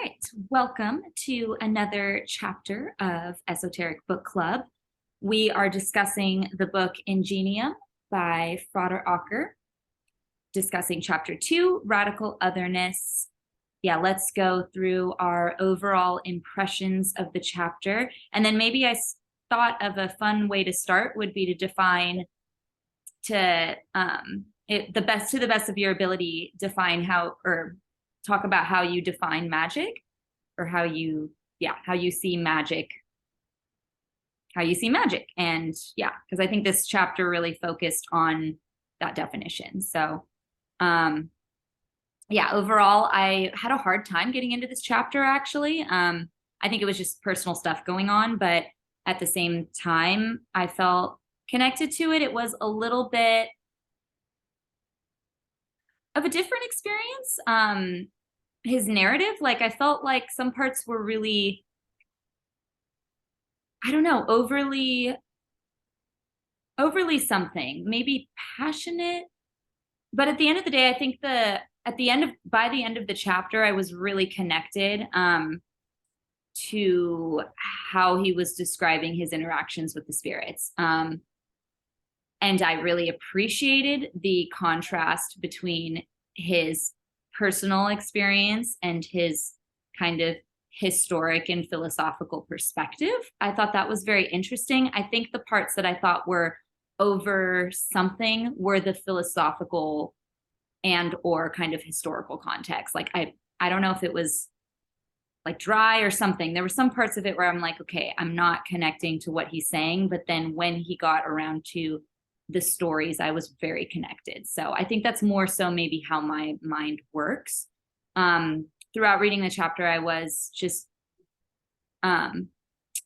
Right. Welcome to another chapter of Esoteric Book Club. We are discussing the book Ingenium by Frater Acher, discussing chapter 2, Radical Otherness. Yeah, let's go through our overall impressions of the chapter. And then maybe I thought of a fun way to start would be to define the best of your ability, define how, or talk about how you define magic, or how you see magic, and because I think this chapter really focused on that definition. So overall I had a hard time getting into this chapter, actually. I think it was just personal stuff going on, but at the same time I felt connected to it. It was a little bit of a different experience. His narrative, like, I felt like some parts were really, I don't know, overly something, maybe passionate. But at the end of the day, I think by the end of the chapter, I was really connected to how he was describing his interactions with the spirits. And I really appreciated the contrast between his personal experience and his kind of historic and philosophical perspective. I thought that was very interesting. I think the parts that I thought were over something were the philosophical and or kind of historical context. Like I don't know if it was like dry or something. There were some parts of it where I'm like, okay, I'm not connecting to what he's saying. But then when he got around to the stories, I was very connected. So I think that's more so maybe how my mind works. Throughout reading the chapter, I was just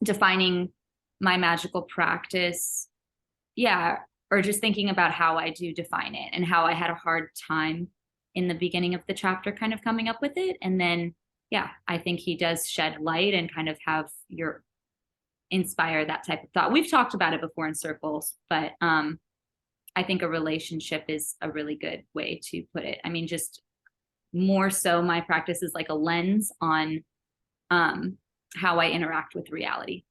defining my magical practice. Yeah, or just thinking about how I do define it and how I had a hard time in the beginning of the chapter kind of coming up with it. And then, I think he does shed light and kind of have your inspire that type of thought. We've talked about it before in circles, but I think a relationship is a really good way to put it. I mean, just more so my practice is like a lens on how I interact with reality.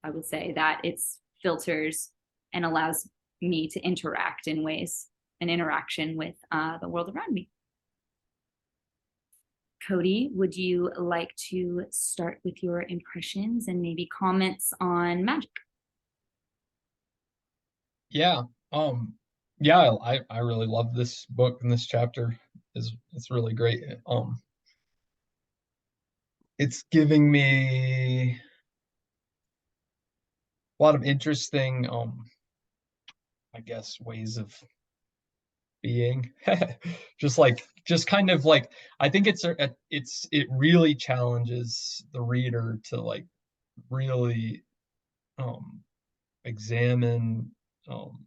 I would say that it's filters and allows me to interact in ways, an interaction with the world around me. Cody, would you like to start with your impressions and maybe comments on magic? Yeah. I really love this book, and this chapter it's really great. It's giving me a lot of interesting I guess ways of being. just kind of like, I think it really challenges the reader to like really um examine um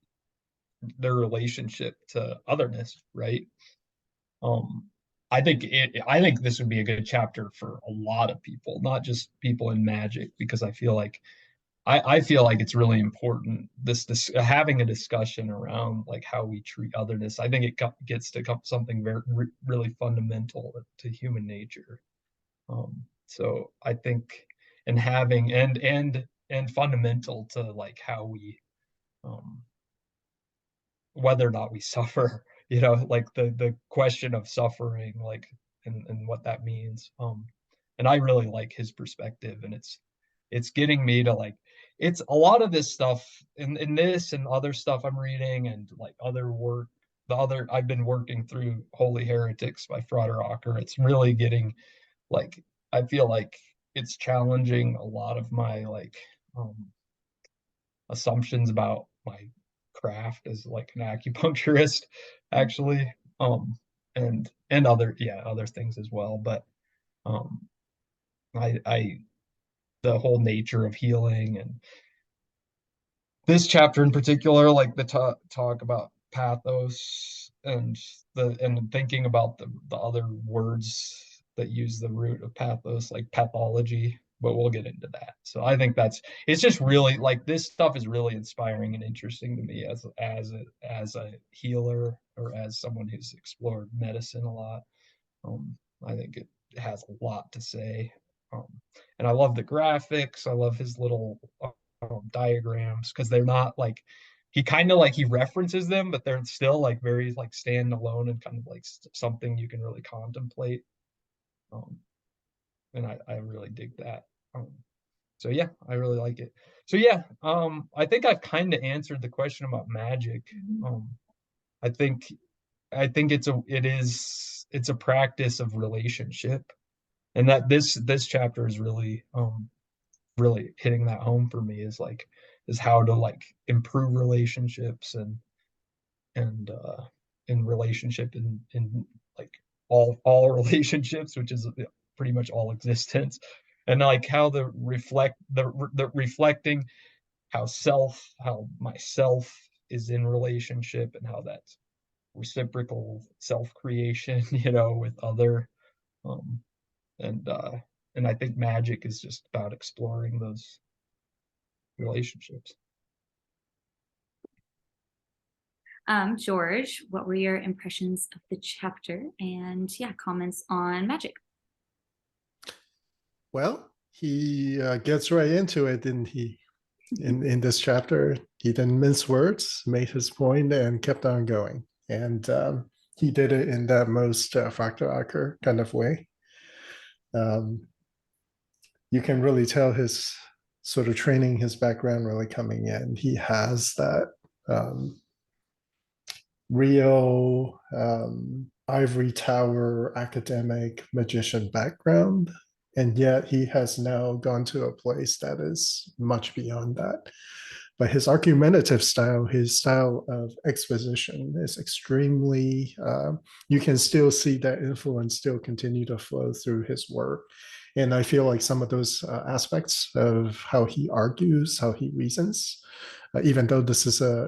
their relationship to otherness, right? Um, I think this would be a good chapter for a lot of people, not just people in magic, because I feel like it's really important this having a discussion around like how we treat otherness. I think it gets to something very really fundamental to human nature. So I think, and having and fundamental to like how we um whether or not we suffer, like the question of suffering, like, and what that means. And I really like his perspective, and it's getting me to like, it's a lot of this stuff in this and other stuff I'm reading, and like other work, I've been working through Holy Heretics by Frater Acher. It's really getting like, I feel like it's challenging a lot of my like um assumptions about my craft as like an acupuncturist, actually. And other things as well. But um I the whole nature of healing, and this chapter in particular, like the talk about pathos, and thinking about the other words that use the root of pathos, like pathology, but we'll get into that. So I think it's just really like, this stuff is really inspiring and interesting to me as a healer, or as someone who's explored medicine a lot. I think has a lot to say. Um, and I love the graphics. I love his little diagrams because they're not like he kind of like he references them, but they're still like very like standalone and kind of like something you can really contemplate. Um, and I really dig that. Um, so yeah, I really like it. So yeah, I think I've kind of answered the question about magic. Um, I think it's a practice of relationship, and that this chapter is really hitting that home for me is how to like improve relationships and in relationship in like all relationships, which is pretty much all existence, and like how the reflecting how myself is in relationship and how that's reciprocal self creation, with other um and uh and I think magic is just about exploring those relationships. George, what were your impressions of the chapter and yeah, comments on magic? Well, he gets right into it, didn't he? In this chapter, he didn't mince words, made his point, and kept on going. And he did it in that most Frater Acher kind of way. Um, you can really tell his sort of training, his background really coming in. He has that real ivory tower academic magician background, and yet he has now gone to a place that is much beyond that. But his argumentative style, his style of exposition is extremely, you can still see that influence still continue to flow through his work. And I feel like some of those aspects of how he argues, how he reasons, even though this is a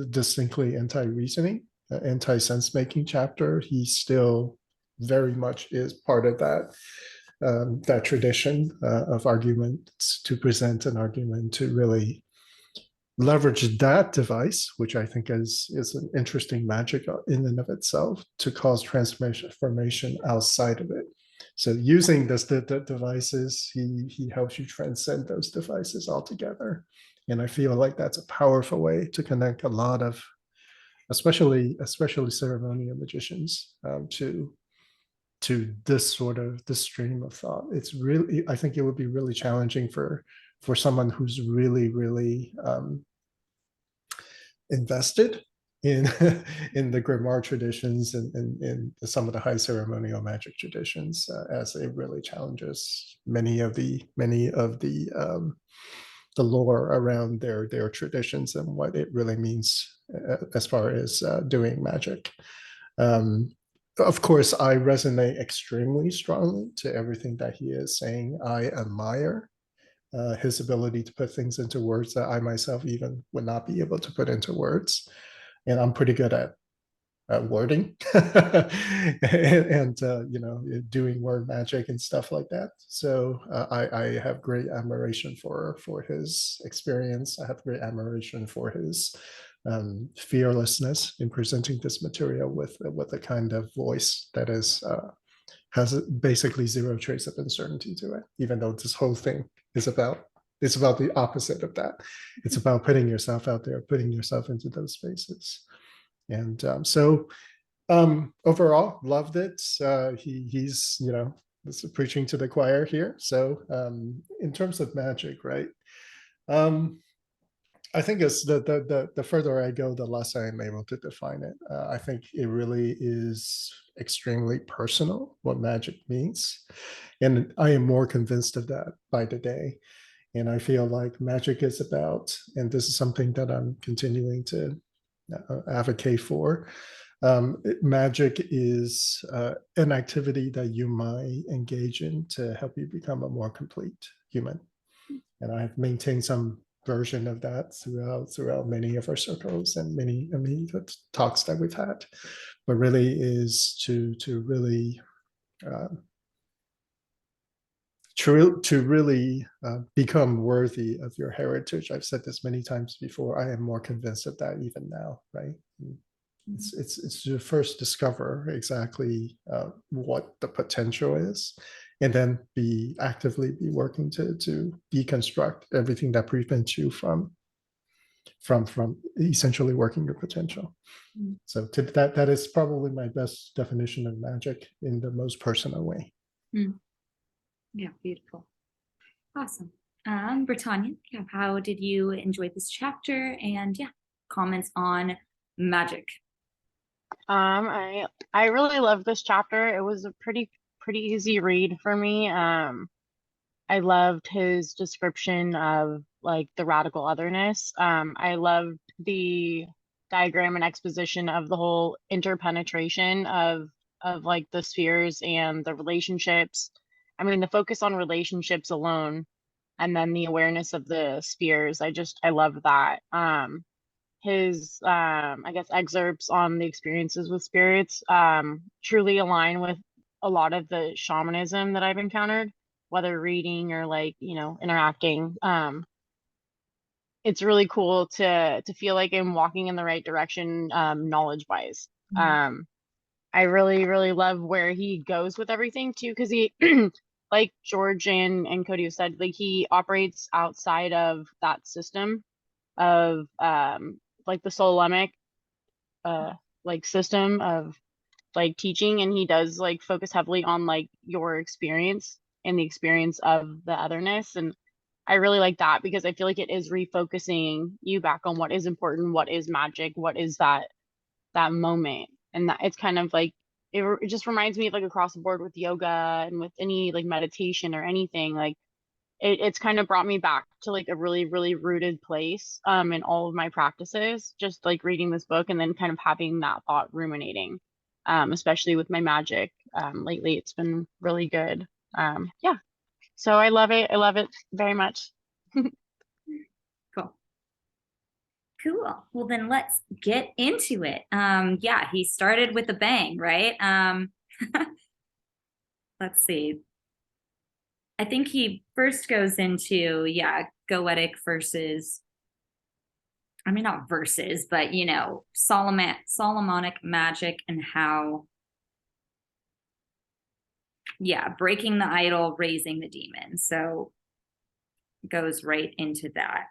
distinctly anti-reasoning, anti-sense-making chapter, he still very much is part of that tradition of arguments to present an argument to really leverage that device, which I think is an interesting magic in and of itself, to cause transformation outside of it. So using the devices, he helps you transcend those devices altogether. And I feel like that's a powerful way to connect a lot of, especially ceremonial magicians, to this stream of thought. It's really, I think it would be really challenging for someone who's really invested in in the grimoire traditions and in some of the high ceremonial magic traditions, as it really challenges many of the lore around their traditions and what it really means as far as doing magic. Um, of course, I resonate extremely strongly to everything that he is saying. I admire his ability to put things into words that I myself even would not be able to put into words. And I'm pretty good at wording and doing word magic and stuff like that. So I have great admiration for his experience. I have great admiration for his fearlessness in presenting this material with a kind of voice that has basically zero trace of uncertainty to it, even though this whole thing is about the opposite of that. It's about putting yourself out there, putting yourself into those spaces. And overall, loved it. He's preaching to the choir here. So in terms of magic, right? I think it's the further I go, the less I am able to define it. I think it really is extremely personal what magic means, and I am more convinced of that by the day. And I feel like magic is about, and this is something that I'm continuing to advocate for. Magic is an activity that you might engage in to help you become a more complete human. And I've maintained some version of that throughout many of our circles and many talks that we've had. But really is to really to really become worthy of your heritage. I've said this many times before. I am more convinced of that even now, right? It's to first discover exactly what the potential is, and then actively be working to deconstruct everything that prevents you from essentially working your potential. Mm. So that is probably my best definition of magic in the most personal way. Mm. Yeah, beautiful. Awesome. Britannia, yeah, how did you enjoy this chapter? And yeah, comments on magic. I really loved this chapter. It was a pretty easy read for me. I loved his description of like the radical otherness. I loved the diagram and exposition of the whole interpenetration of like the spheres and the relationships. I mean, the focus on relationships alone, and then the awareness of the spheres. I love that. His I guess excerpts on the experiences with spirits truly align with a lot of the shamanism that I've encountered, whether reading or like, you know, interacting. It's really cool to feel like I'm walking in the right direction, knowledge wise. I really love where he goes with everything too, because he like George and Cody have said, like he operates outside of that system of like the Solemic like system of like teaching, and he does like focus heavily on like your experience and the experience of the otherness. And I really like that because I feel like it is refocusing you back on what is important, what is magic, what is that moment. And that it's kind of like it just reminds me of like across the board with yoga and with any like meditation or anything, like it's kind of brought me back to like a really rooted place in all of my practices, just like reading this book and then kind of having that thought ruminating, especially with my magic. Lately it's been really good. Yeah, so I love it very much. Cool. Cool. Well, then let's get into it. Yeah, he started with a bang, right? Let's see. I think he first goes into, yeah, goetic versus, I mean, not versus, but, you know, Solomonic magic and how, yeah, breaking the idol, raising the demon. So goes right into that.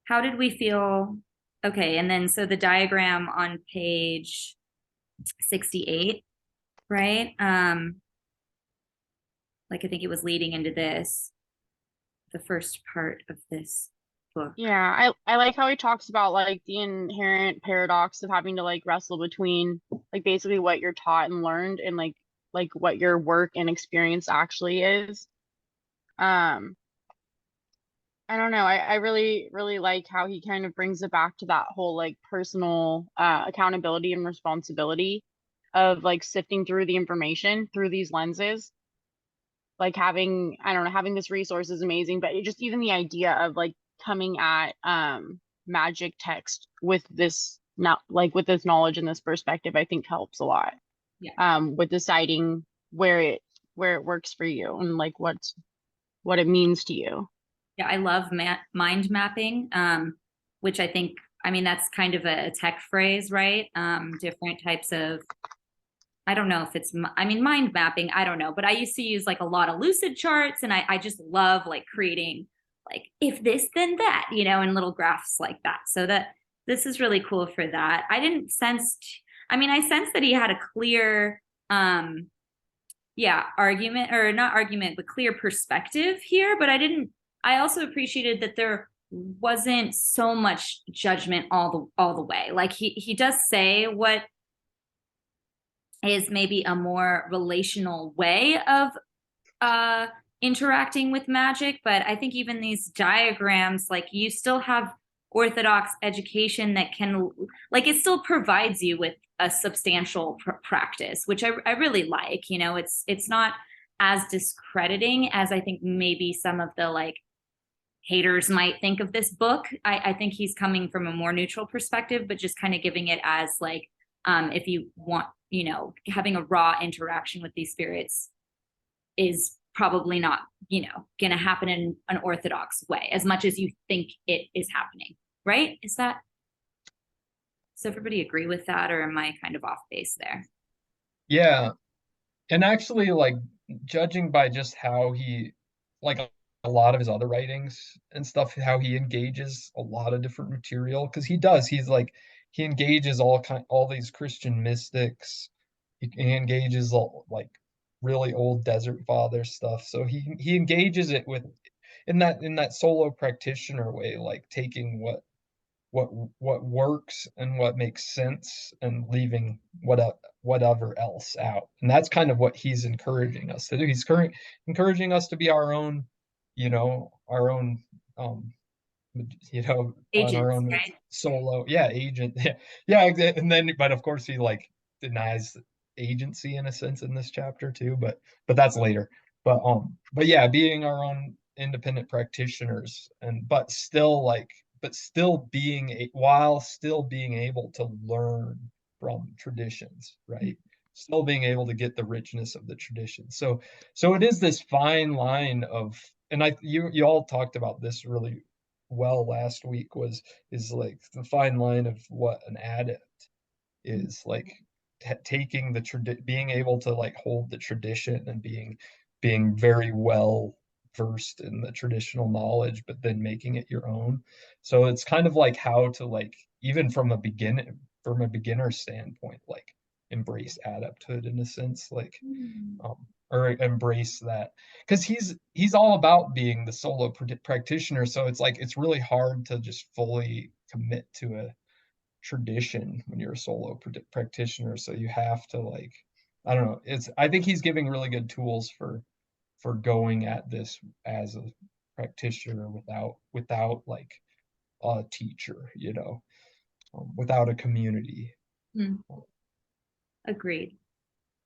How did we feel? Okay, and then so the diagram on page 68, right? Like I think it was leading into this, the first part of this book. Yeah, I like how he talks about like the inherent paradox of having to like wrestle between like basically what you're taught and learned and like what your work and experience actually is. I don't know. I really like how he kind of brings it back to that whole like personal accountability and responsibility of like sifting through the information through these lenses. Like having, I don't know, having this resource is amazing, but just even the idea of like coming at magic text with this not like with this knowledge and this perspective, I think helps a lot. Yeah. With deciding where it works for you and like what it means to you. Yeah, I love mind mapping, which I think, I mean, that's kind of a tech phrase, right? Different types of, I don't know if it's, I mean, mind mapping, I don't know, but I used to use like a lot of lucid charts, and I just love like creating like, if this, then that, you know, and little graphs like that. So that this is really cool for that. I didn't sense, I mean, I sensed that he had a clear, yeah, argument, or not argument, but clear perspective here, but I also appreciated that there wasn't so much judgment all the way. Like he does say what is maybe a more relational way of interacting with magic, but I think even these diagrams, like you still have orthodox education that can, like, it still provides you with a substantial practice, which I really like. You know, it's not as discrediting as I think maybe some of the like haters might think of this book. I think he's coming from a more neutral perspective, but just kind of giving it as like, if you want, you know, having a raw interaction with these spirits is probably not, you know, going to happen in an orthodox way as much as you think it is happening, right? Does everybody agree with that, or am I kind of off base there? Yeah. And actually, like, judging by just how he, like, a lot of his other writings and stuff, how he engages a lot of different material, because he's like, he engages all these Christian mystics. He engages all, like, really old desert father stuff. So he engages it with in that solo practitioner way, like taking what what works and what makes sense and leaving whatever else out. And that's kind of what he's encouraging us to do. He's encouraging us to be our own, our own, on our Agents, own right? solo, yeah, agent. Yeah, and then, but of course he like denies agency in a sense in this chapter too, but that's later. But yeah, being our own independent practitioners, and but still while still being able to learn from traditions, right? Still being able to get the richness of the tradition. So it is this fine line of, and you all talked about this really well last week, is like the fine line of what an adept is, like taking being able to like hold the tradition and being very well versed in the traditional knowledge, but then making it your own. So it's kind of like how to, like, even from a beginner standpoint, like embrace adepthood in a sense, like, or embrace that, because he's all about being the solo practitioner. So it's like it's really hard to just fully commit to a tradition when you're a solo practitioner. So you have to, like, I don't know, I think he's giving really good tools for going at this as a practitioner without like a teacher, without a community. Agreed.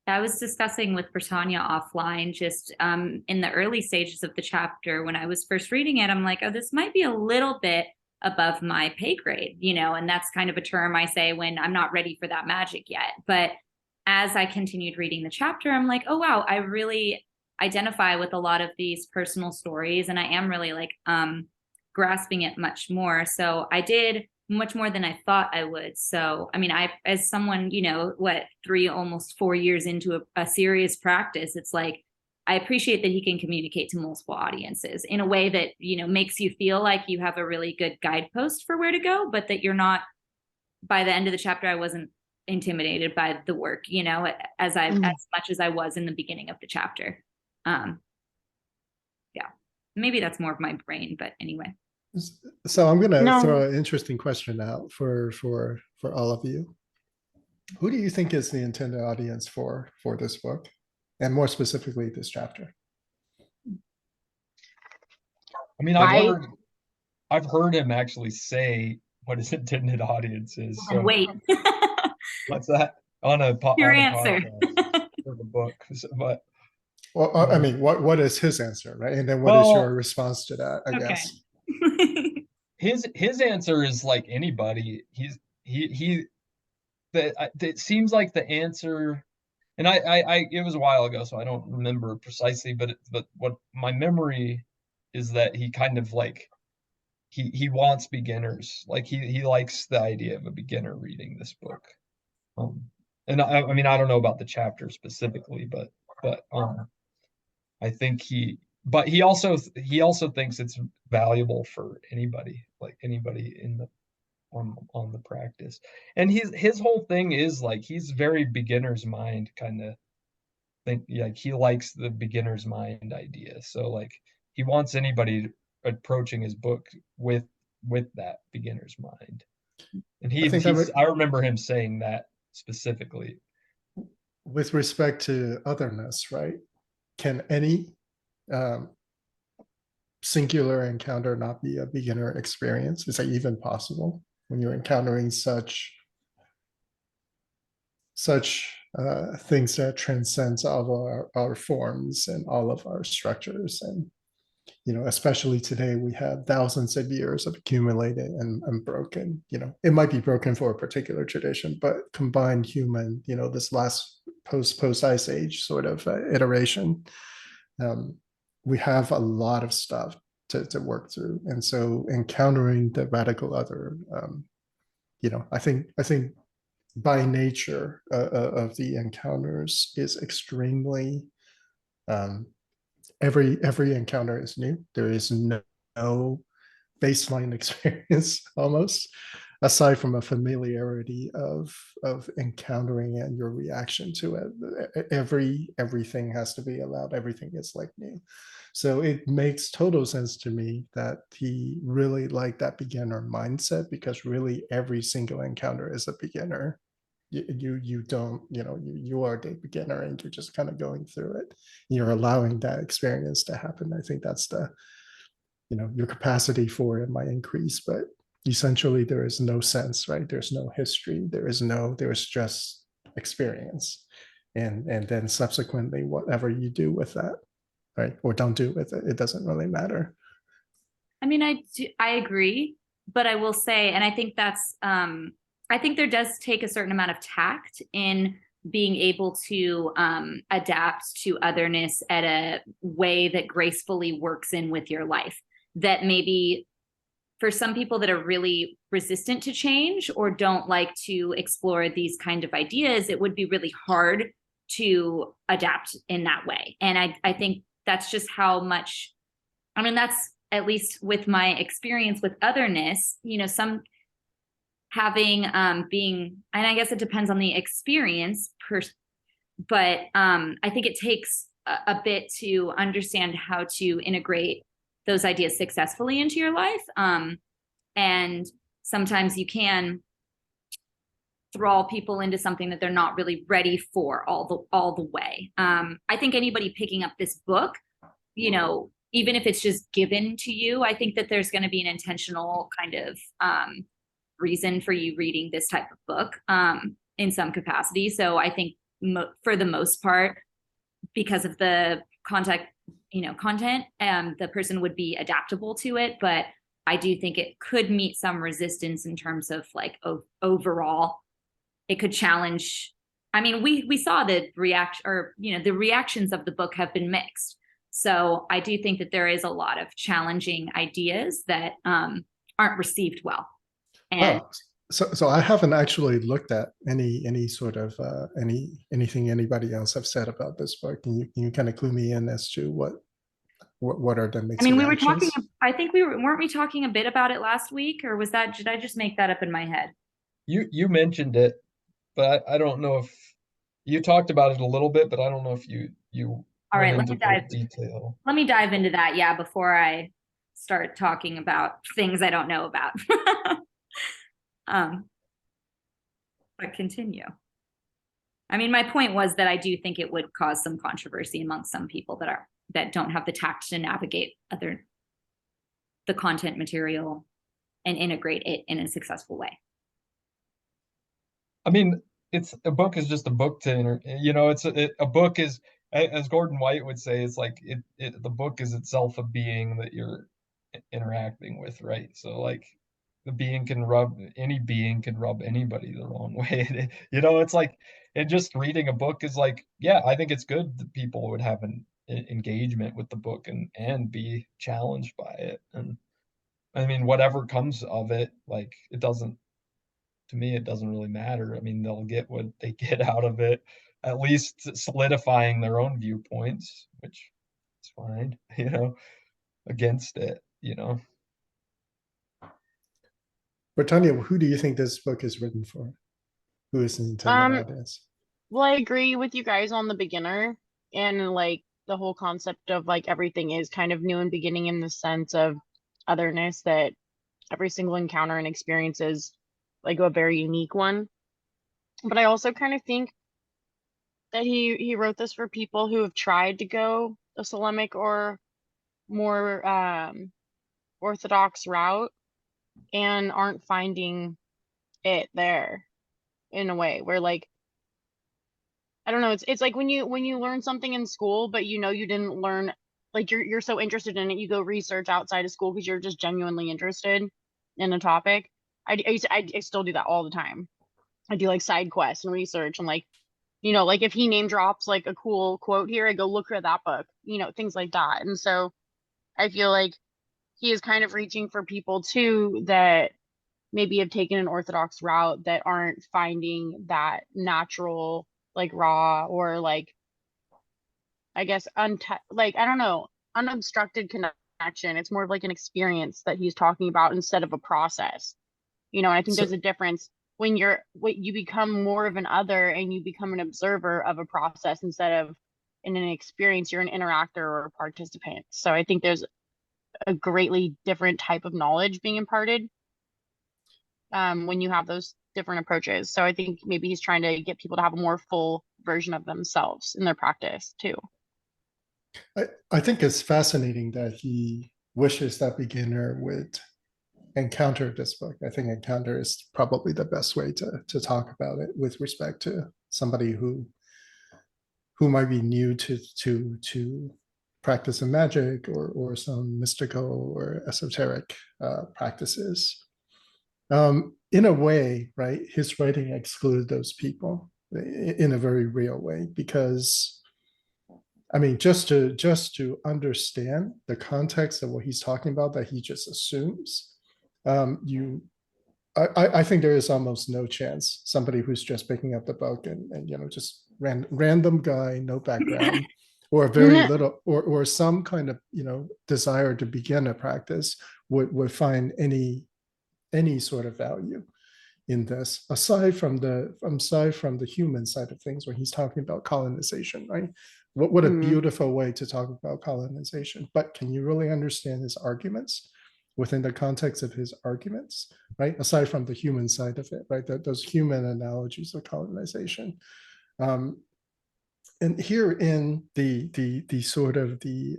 I was discussing with Britannia offline, just in the early stages of the chapter when I was first reading it. I'm like, oh, this might be a little bit above my pay grade, and that's kind of a term I say when I'm not ready for that magic yet. But as I continued reading the chapter, I'm like, oh, wow, I really identify with a lot of these personal stories, and I am really like grasping it much more. So I did much more than I thought I would. So, I mean, as someone, almost 4 years into a serious practice, it's like, I appreciate that he can communicate to multiple audiences in a way that, makes you feel like you have a really good guidepost for where to go, but that you're not, by the end of the chapter, I wasn't intimidated by the work, as much as I was in the beginning of the chapter. Yeah, maybe that's more of my brain, but anyway. So I'm going to No. throw an interesting question out for all of you. Who do you think is the intended audience for this book, and more specifically this chapter? I mean, I've heard him actually say what his intended audience is. So wait. What's that? On a Your on a answer. podcast for the book. But Well, I mean, what is his answer, right? And then what is your response to that, I guess? His answer is like anybody. It seems like the answer, and I it was a while ago, so I don't remember precisely, but what my memory is that he kind of like he wants beginners, like he likes the idea of a beginner reading this book. And I mean, I don't know about the chapter specifically, but I think he also thinks it's valuable for anybody, like anybody in the on the practice. And his whole thing is like he's very beginner's mind kind of think, like he likes the beginner's mind idea. So like he wants anybody approaching his book with that beginner's mind. And I remember him saying that specifically. With respect to otherness, right? Can any singular encounter not be a beginner experience? Is that even possible when you're encountering such things that transcends all of our forms and all of our structures? And especially today, we have thousands of years of accumulated and broken. It might be broken for a particular tradition, but combined human, this last post ice age sort of iteration, we have a lot of stuff to work through. And so encountering the radical other, I think by nature of the encounters is extremely every encounter is new. There is no baseline experience almost, aside from a familiarity of encountering and your reaction to it. Everything has to be allowed. Everything is like new. So it makes total sense to me that he really liked that beginner mindset, because really every single encounter is a beginner. You don't, you are the beginner and you're just kind of going through it. You're allowing that experience to happen. I think that's the, your capacity for it might increase, but essentially there is no sense, right? There's no history. There's just experience. And then subsequently, whatever you do with that, right? Or don't do with it, it doesn't really matter. I mean, I agree, but I will say, and I think that's, I think there does take a certain amount of tact in being able to adapt to otherness at a way that gracefully works in with your life. That maybe for some people that are really resistant to change or don't like to explore these kind of ideas, it would be really hard to adapt in that way. And I think that's just how much, I mean, that's at least with my experience with otherness, some having being, and I guess it depends on the experience but I think it takes a bit to understand how to integrate those ideas successfully into your life. And sometimes you can thrall people into something that they're not really ready for all the way. I think anybody picking up this book, even if it's just given to you, I think that there's going to be an intentional kind of reason for you reading this type of book in some capacity. So I think for the most part, because of the content, the person would be adaptable to it. But I do think it could meet some resistance in terms of like overall, it could challenge. I mean, we saw the the reactions of the book have been mixed. So I do think that there is a lot of challenging ideas that aren't received well. And so I haven't actually looked at any sort of anything anybody else have said about this book. Can you kind of clue me in as to what are the mixed we reactions? were talking, I think weren't we talking a bit about it last week, or did I just make that up in my head? You mentioned it, but I don't know if you talked about it a little bit, but I don't know if you All right, went into great detail. Let me dive into that, yeah, before I start talking about things I don't know about. But continue. I mean, my point was that I do think it would cause some controversy amongst some people that don't have the tact to navigate the content material and integrate it in a successful way. I mean, a book is just a book a book is, as Gordon White would say, it's like the book is itself a being that you're interacting with, right? So like any being can rub anybody the wrong way. It's like, and just reading a book is like, yeah, I think it's good that people would have an engagement with the book and be challenged by it. And I mean, whatever comes of it, like to me, it doesn't really matter. I mean, they'll get what they get out of it, at least solidifying their own viewpoints, which is fine, against it. But Tanya, who do you think this book is written for? Who is the intended audience? Well, I agree with you guys on the beginner and like the whole concept of like everything is kind of new and beginning in the sense of otherness, that every single encounter and experience is like a very unique one. But I also kind of think that he wrote this for people who have tried to go a Solemic or more orthodox route and aren't finding it there, in a way where like, I don't know, it's like when you learn something in school but you didn't learn, like you're so interested in it you go research outside of school because you're just genuinely interested in a topic. I still do that all the time. I do like side quests and research and like, like if he name drops like a cool quote here, I go look at that book, things like that. And so I feel like he is kind of reaching for people too that maybe have taken an orthodox route that aren't finding that natural, like raw or like, I guess, like, I don't know, unobstructed connection. It's more of like an experience that he's talking about instead of a process. You know, and I think So there's a difference when you become more of an other and you become an observer of a process instead of in an experience, you're an interactor or a participant. So I think there's a greatly different type of knowledge being imparted when you have those different approaches. So I think maybe he's trying to get people to have a more full version of themselves in their practice too. I think it's fascinating that he wishes that beginner would encounter this book. I think encounter is probably the best way to talk about it with respect to somebody who might be new to practice of magic or some mystical or esoteric practices. In a way, right, his writing excludes those people in a very real way, because I mean, just to understand the context of what he's talking about, that he just assumes, I think there is almost no chance somebody who's just picking up the book and just random guy, no background, or very little, or some kind of desire to begin a practice would find any sort of value in this, aside from the human side of things, when he's talking about colonization, right? What a beautiful way to talk about colonization. But can you really understand his arguments within the context of his arguments, right? Aside from the human side of it, right? Those human analogies of colonization. And here in the sort of the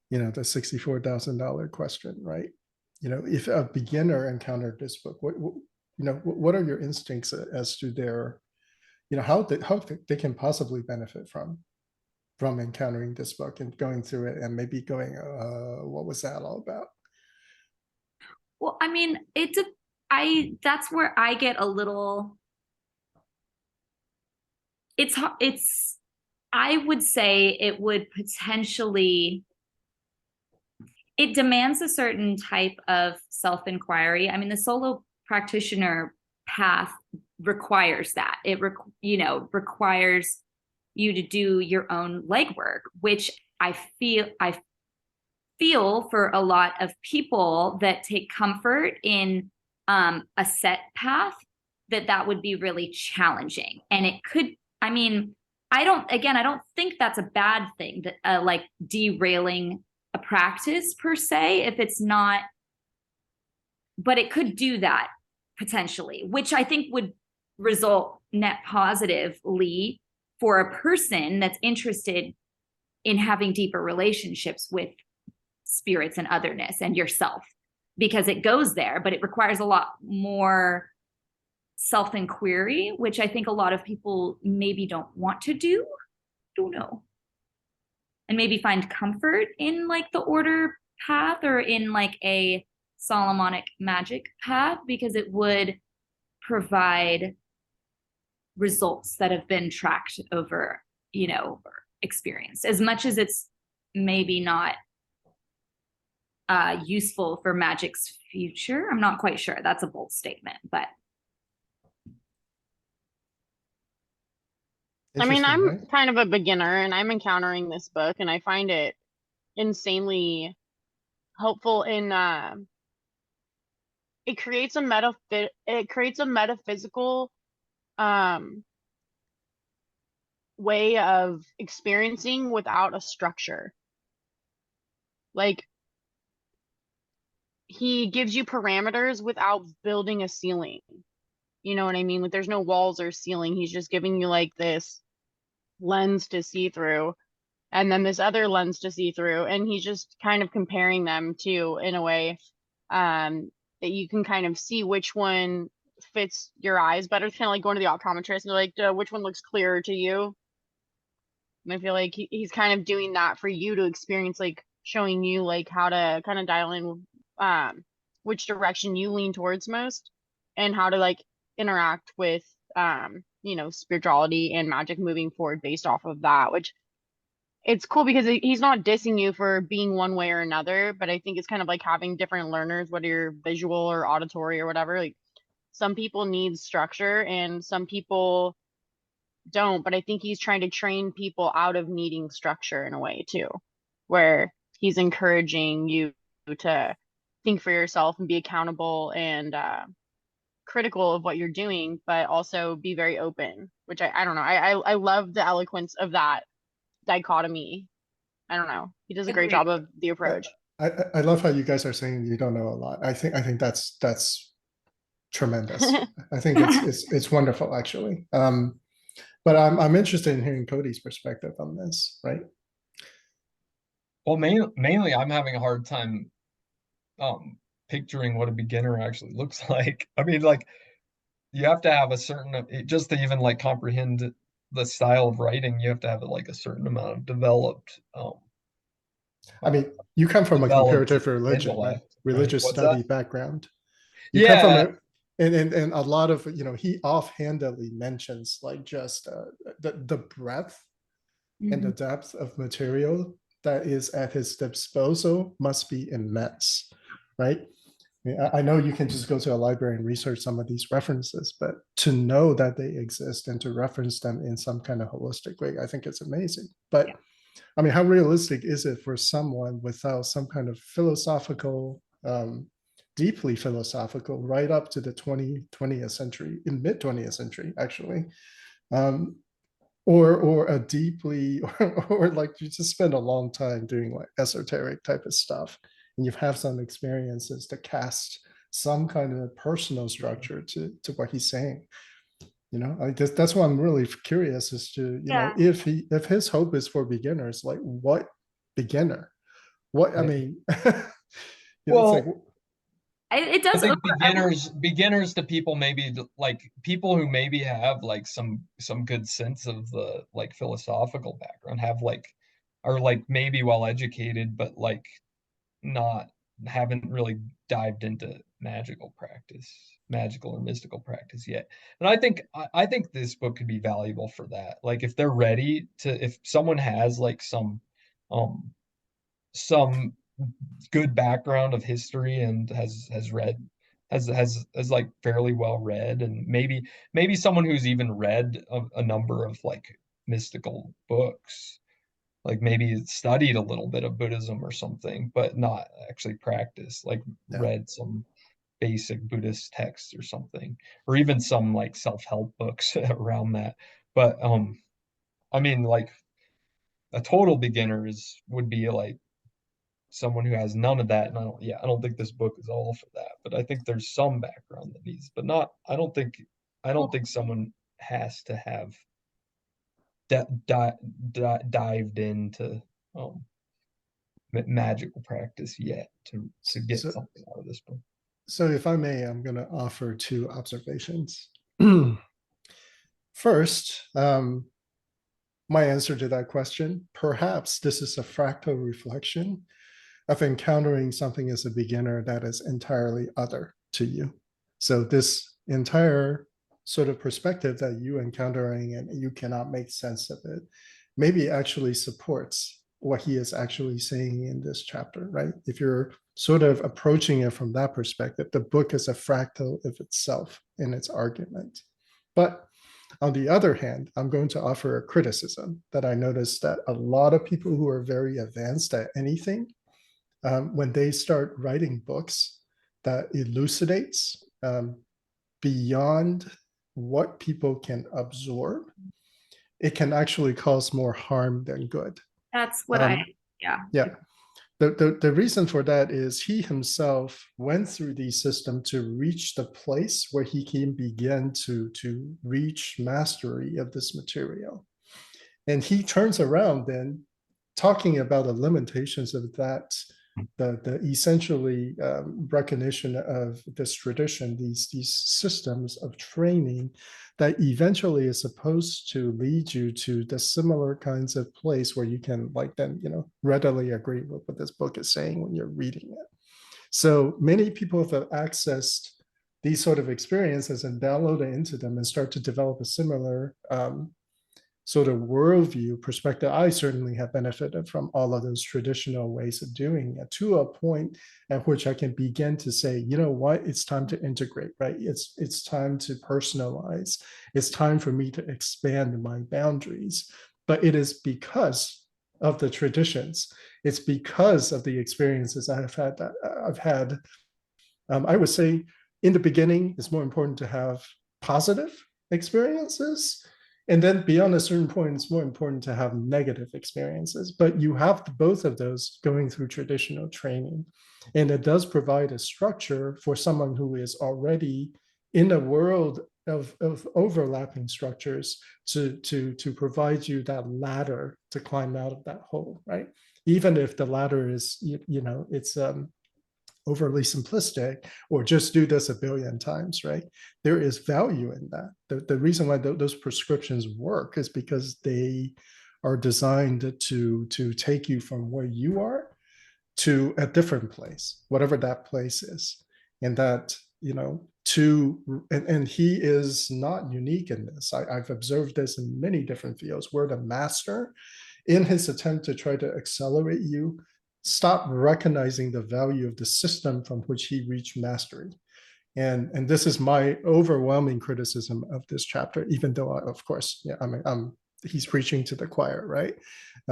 the $64,000 question, right? If a beginner encountered this book, what are your instincts as to their, how they can possibly benefit from encountering this book and going through it and maybe going, what was that all about? Well, I mean, that's where I get a little, I would say it would potentially, it demands a certain type of self-inquiry. I mean, the solo practitioner path requires that. It requires you to do your own legwork, which I feel for a lot of people that take comfort in a set path, that would be really challenging. And it could, I mean, I don't think that's a bad thing, that like derailing a practice per se, if it's not, but it could do that potentially, which I think would result net positively for a person that's interested in having deeper relationships with spirits and otherness and yourself, because it goes there, but it requires a lot more self-inquiry, which I think a lot of people maybe don't want to do. Don't know. And maybe find comfort in like the order path or in like a Solomonic magic path, because it would provide results that have been tracked over, experience, as much as it's maybe not useful for magic's future. I'm not quite sure. That's a bold statement, but I mean, I'm right? kind of a beginner and I'm encountering this book and I find it insanely helpful in it creates a metaphysical way of experiencing without a structure. Like, he gives you parameters without building a ceiling. You know what I mean? Like, there's no walls or ceiling. He's just giving you like this lens to see through and then this other lens to see through, and he's just kind of comparing them to, in a way that you can kind of see which one fits your eyes better. It's kind of like going to the optometrist and you're like, which one looks clearer to you? And I feel like he's kind of doing that for you to experience, like showing you like how to kind of dial in which direction you lean towards most and how to like interact with spirituality and magic moving forward based off of that, which it's cool because he's not dissing you for being one way or another, but I think it's kind of like having different learners, whether you're visual or auditory or whatever. Like some people need structure and some people don't, but I think he's trying to train people out of needing structure in a way too, where he's encouraging you to think for yourself and be accountable and critical of what you're doing, but also be very open, which I don't know. I love the eloquence of that dichotomy. I don't know. He does a great Agreed. job of the approach. I love how you guys are saying you don't know a lot. I think that's tremendous. I think it's wonderful actually. But I'm interested in hearing Cody's perspective on this, right? Well, mainly I'm having a hard time picturing what a beginner actually looks like. I mean, like you have to have a certain just to even like comprehend the style of writing, you have to have like a certain amount of developed I mean, you come from a developed comparative religion, right? intellect, right? Religious What's study that? background. You come from Yeah. a and a lot of, you know, he offhandedly mentions like just the breadth and the Mhm. depth of material that is at his disposal must be immense, right? I mean, I know you can just go to a library and research some of these references, but to know that they exist and to reference them in some kind of holistic way, I think it's amazing. But Yeah. I mean, how realistic is it for someone without some kind of philosophical, deeply philosophical, right up to the 20th century, in mid 20th century, actually, um, or a deeply, or like you just spend a long time doing like esoteric type of stuff, and you have some experiences to cast some kind of personal structure to what he's saying. You know, I guess that's why I'm really curious as to, you know, Yeah. if his hope is for beginners, like what beginner? What I Yeah. mean, you know, it's like Well, It I does think over. beginners to people maybe like people who maybe have like some good sense of the like philosophical background, have like are like maybe well educated, but like not haven't really dived into magical or mystical practice yet. And I think this book could be valuable for that. Like if they're ready to, if someone has like um some good background of history and has read has like fairly well read, and maybe someone who's even read a number of like mystical books, like maybe studied a little bit of Buddhism or something, but not actually practiced, like yeah. read some basic Buddhist texts or something, or even some like self-help books around that. But I mean, like a total beginner would be like someone who has none of that. And I don't think this book is all for that, but I think there's some background that needs, but not, I don't think someone has to have dived into um magical practice yet to get So, something out of this book. so if I may, I'm going to offer two observations. First, my answer to that question, perhaps this is a fractal reflection of encountering something as a beginner that is entirely other to you. So this entire sort of perspective that you encountering and you cannot make sense of it, maybe actually supports what he is actually saying in this chapter, right? If you're sort of approaching it from that perspective, the book is a fractal of itself in its argument. But on the other hand, I'm going to offer a criticism that I noticed that a lot of people who are very advanced at anything, when they start writing books that elucidates beyond what people can absorb, it can actually cause more harm than good. That's what Um, yeah. yeah. The reason for that is he himself went through the system to reach the place where he can begin to reach mastery of this material. And he turns around then talking about the limitations of that, the essentially recognition of this tradition, these systems of training that eventually is supposed to lead you to the similar kinds of place where you can like then, you know, readily agree with what this book is saying when you're reading it. So many people have accessed these sort of experiences and download it into them and start to develop a similar sort of worldview perspective, I certainly have benefited from all of those traditional ways of doing it, to a point at which I can begin to say, you know what, it's time to integrate, right? It's time to personalize. It's time for me to expand my boundaries. But it is because of the traditions. It's because of the experiences I've had. I would say in the beginning, it's more important to have positive experiences. And then beyond a certain point, it's more important to have negative experiences. But you have both of those going through traditional training. And it does provide a structure for someone who is already in a world of overlapping structures to provide you that ladder to climb out of that hole, right? Even if the ladder is, it's overly simplistic, or just do this a billion times, right? There is value in that. The reason why those prescriptions work is because they are designed to take you from where you are to a different place, whatever that place is. And that, and he is not unique in this. I've observed this in many different fields where the master, in his attempt to try to accelerate you, stop recognizing the value of the system from which he reached mastery. And this is my overwhelming criticism of this chapter, even though, of course, he's preaching to the choir, right?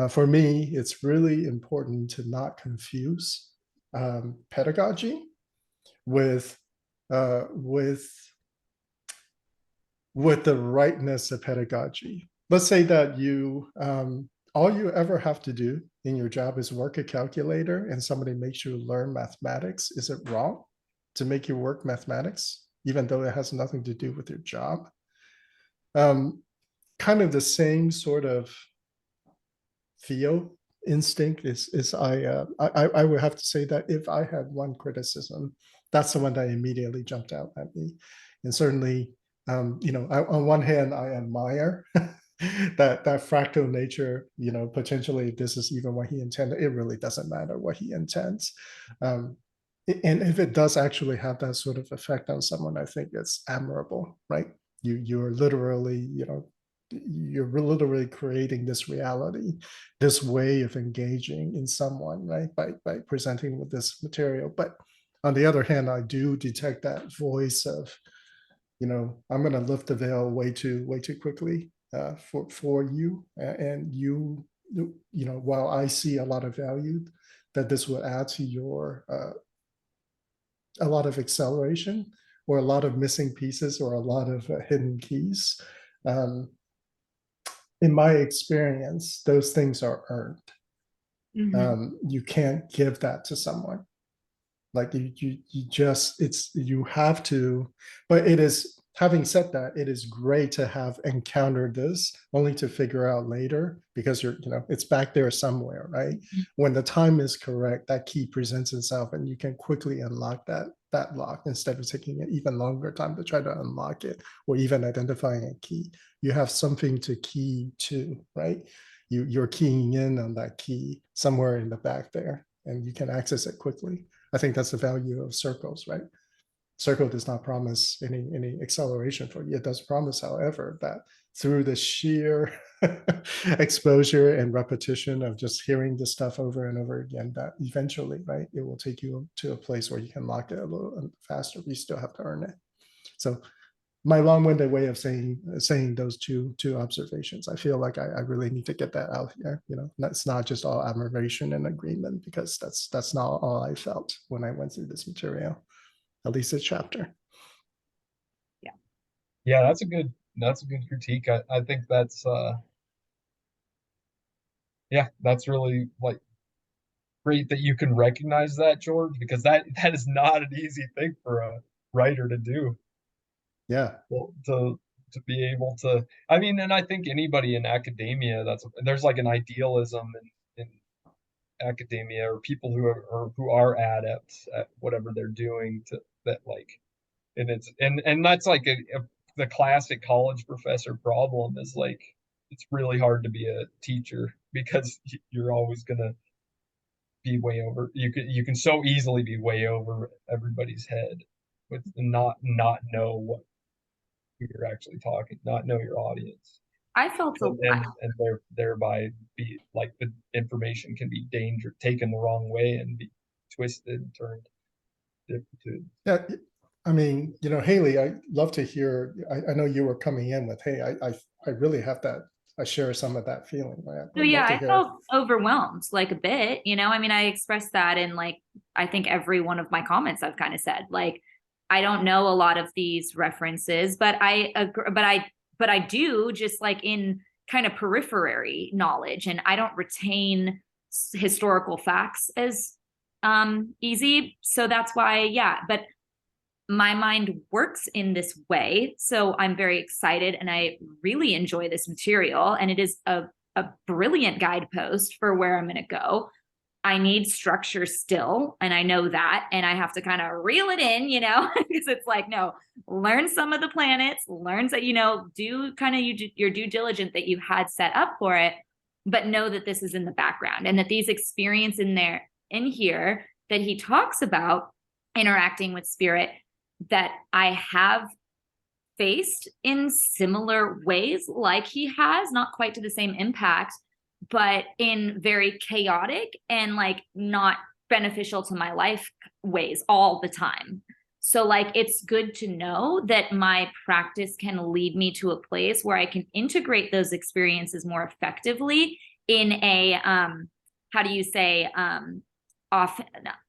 For me, it's really important to not confuse pedagogy with the rightness of pedagogy. Let's say that all you ever have to do in your job is work a calculator, and somebody makes you learn mathematics. Is it wrong to make you work mathematics, even though it has nothing to do with your job? Kind of the same sort of feel instinct is I would have to say that if I had one criticism, that's the one that immediately jumped out at me. And certainly, on one hand, I admire that fractal nature. Potentially, if this is even what he intended, it really doesn't matter what he intends. And if it does actually have that sort of effect on someone, I think it's admirable, right? You're literally, you're literally creating this reality, this way of engaging in someone, right? By presenting with this material. But on the other hand, I do detect that voice of, I'm going to lift the veil way too quickly for you, and while I see a lot of value that this will add to your a lot of acceleration, or a lot of missing pieces, or a lot of hidden keys. In my experience, those things are earned. You can't give that to someone. Like you have to. But it is, having said that, it is great to have encountered this, only to figure out later, because it's back there somewhere, right? When the time is correct, that key presents itself, and you can quickly unlock that lock, instead of taking an even longer time to try to unlock it, or even identifying a key. You have something to key to, right? You're keying in on that key somewhere in the back there, and you can access it quickly. I think that's the value of circles, right? Circle does not promise any acceleration for you. It does promise, however, that through the sheer exposure and repetition of just hearing this stuff over and over again, that eventually, right, it will take you to a place where you can lock it a little faster. You still have to earn it. So my long-winded way of saying those two observations, I feel like I really need to get that out here. That's not just all admiration and agreement, because that's not all I felt when I went through this material, at least this chapter. Yeah, that's a good critique. I think that's that's really like great that you can recognize that, George, because that is not an easy thing for a writer to do. Yeah. Well, to be able to, I mean, and I think anybody in academia, there's like an idealism in academia, or people who are adepts at whatever they're doing, to that, like, and that's like the classic college professor problem is, like, it's really hard to be a teacher, because you're always gonna be way over. You can so easily be way over everybody's head, with not know what you're actually talking, not know your audience. I felt and thereby be like the information can be taken the wrong way and be twisted, turned to. Yeah, I mean, Haley, I'd love to hear. I know you were coming in with, hey, I really have that. I share some of that feeling. I'd So love yeah, to I hear. felt overwhelmed like a bit, I mean, I expressed that in like, I think every one of my comments I've kind of said, like, I don't know a lot of these references, but I agree, but I do, just like in kind of periphery knowledge, and I don't retain historical facts as easy. So that's why, yeah, but my mind works in this way. So I'm very excited and I really enjoy this material. And it is a brilliant guidepost for where I'm going to go. I need structure still, and I know that, and I have to kind of reel it in, because it's like, no, learn some of the planets, learn that, do kind of your due diligence that you had set up for it, but know that this is in the background, and that these experiences in here that he talks about interacting with spirit, that I have faced in similar ways, like he has, not quite to the same impact, but in very chaotic and like not beneficial to my life ways all the time. So like, it's good to know that my practice can lead me to a place where I can integrate those experiences more effectively in a how do you say off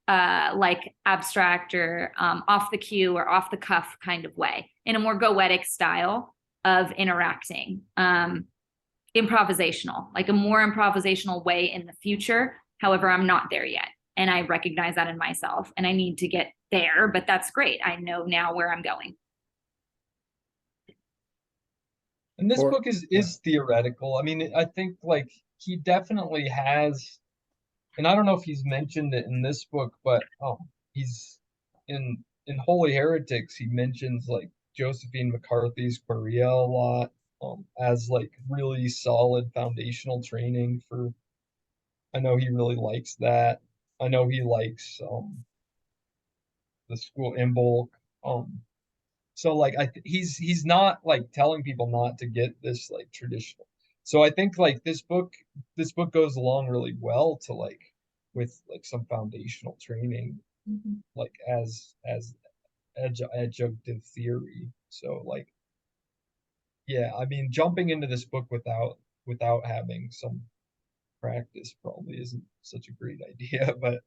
like abstract or off the cue or off the cuff kind of way, in a more goetic style of interacting, improvisational, like a more improvisational way in the future. However, I'm not there yet, and I recognize that in myself, and I need to get there, but that's great. I know now where I'm going. And this book is theoretical. I mean, I think like he definitely has, and I don't know if he's mentioned it in this book, but he's in Holy Heretics, he mentions like Josephine McCarthy's Querelle a lot, as like really solid foundational training for. I know he really likes that. I know he likes the school in bulk. So like he's not like telling people not to get this like traditional. So I think like this book goes along really well to like with like some foundational training, like as adjunctive theory. So like, yeah, I mean, jumping into this book without having some practice probably isn't such a great idea. But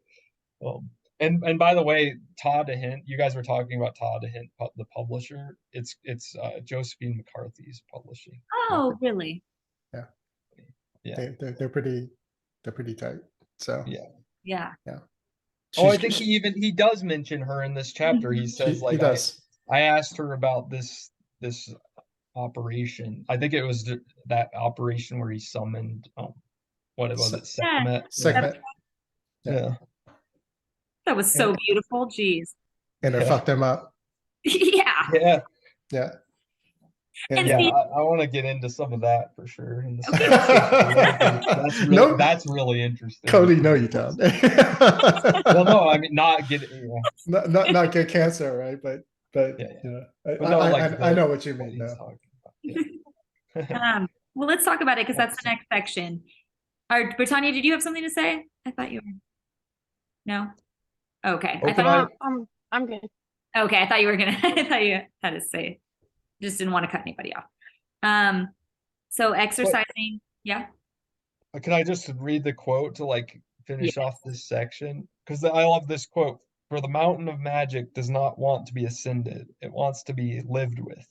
and by the way, Todd Hint, you guys were talking about Todd Hint, the publisher. It's Josephine McCarthy's publishing. Oh, really? Yeah. Yeah. They're pretty tight. So yeah. Oh, I think he does mention her in this chapter. He says he does. I asked her about this operation. I think it was that operation where he summoned what was it? Sekhmet. Sekhmet. Yeah. That was so beautiful. Jeez. And it fucked him up. Yeah. Yeah. Yeah. And yeah, see, I want to get into some of that for sure. That's really interesting. Cody, no, you don't. Well, no, I mean not get not get cancer, right? But I know what you mean. Well, let's talk about it, because that's the next section. Britannia, did you have something to say? I thought you were. No. Okay. I'm good. Okay, I thought you were gonna. I thought you had to say. Just didn't want to cut anybody off. So exercising, yeah. Can I just read the quote to like finish off this section? Because I love this quote. For the mountain of magic does not want to be ascended; it wants to be lived with.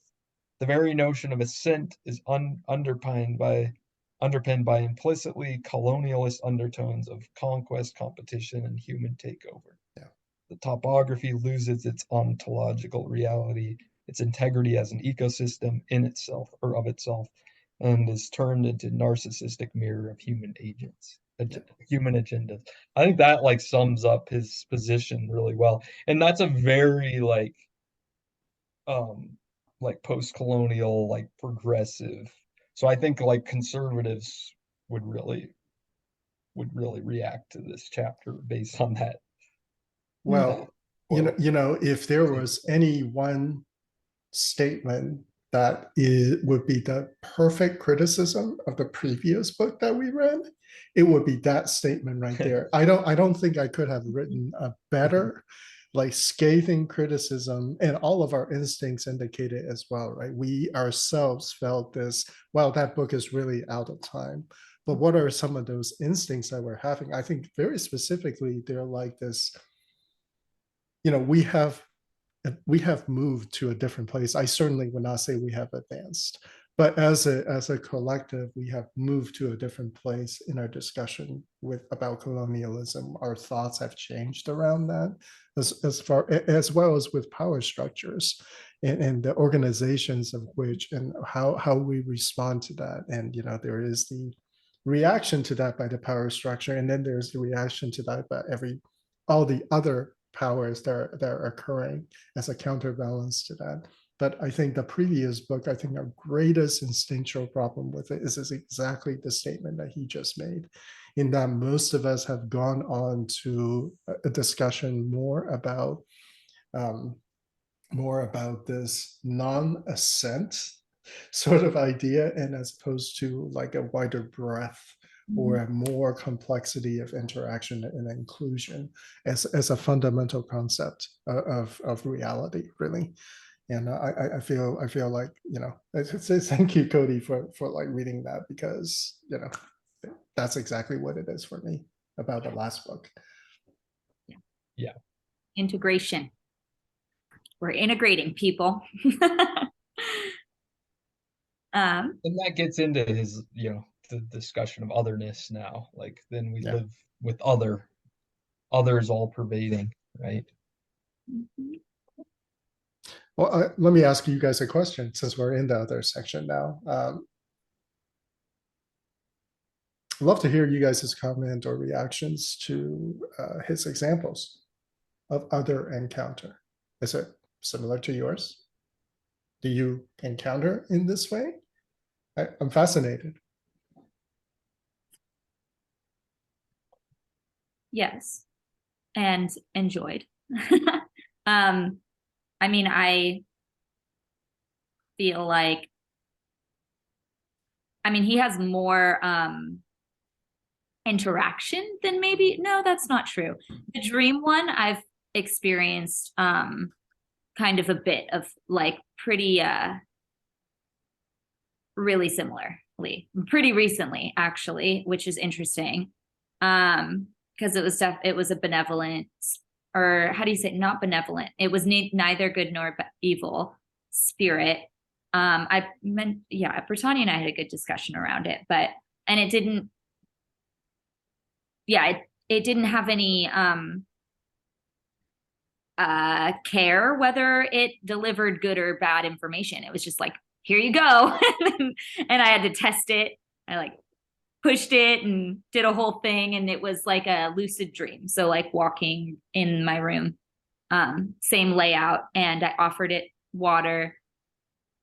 The very notion of ascent is underpinned by implicitly colonialist undertones of conquest, competition, and human takeover. Yeah. The topography loses its ontological reality, its integrity as an ecosystem in itself or of itself, and is turned into narcissistic mirror of human agents, human agendas. I think that like sums up his position really well. And that's a very like post-colonial, like progressive. So I think like conservatives would really react to this chapter based on that. Well, if there was any one statement that would be the perfect criticism of the previous book that we read, it would be that statement right there. I don't think I could have written a better, like, scathing criticism, and all of our instincts indicate it as well, right? We ourselves felt this, well, that book is really out of time. But what are some of those instincts that we're having? I think very specifically, they're like this, we have moved to a different place. I certainly would not say we have advanced, but as a collective, we have moved to a different place in our discussion about colonialism. Our thoughts have changed around that, as well as with power structures and the organizations of which, and how we respond to that. And there is the reaction to that by the power structure, and then there's the reaction to that by all the other powers that are occurring as a counterbalance to that. But I think the previous book, I think our greatest instinctual problem with it is exactly the statement that he just made, in that most of us have gone on to a discussion more about this non-assent sort of idea, and as opposed to like a wider breadth or a more complexity of interaction and inclusion as a fundamental concept of reality, really. And I feel like, thank you, Cody, for like reading that, because that's exactly what it is for me about the last book. Yeah. Integration. We're integrating people. And that gets into his, the discussion of otherness now. Like, then we live with others all pervading, right? Well, let me ask you guys a question, since we're in the other section now. I'd love to hear you guys' comment or reactions to his examples of other encounter. Is it similar to yours? Do you encounter in this way? I'm fascinated. Yes, and enjoyed. I mean, I feel like, he has more interaction than maybe, no, that's not true. The dream one, I've experienced kind of a bit of like pretty really similarly, pretty recently actually, which is interesting. Because it was a benevolent, or how do you say, not benevolent, it was neither good nor evil spirit. Brittany and I had a good discussion around it, and it didn't have any care whether it delivered good or bad information. It was just like, here you go. And I had to test it. I like pushed it and did a whole thing, and it was like a lucid dream. So like walking in my room, same layout, and I offered it water.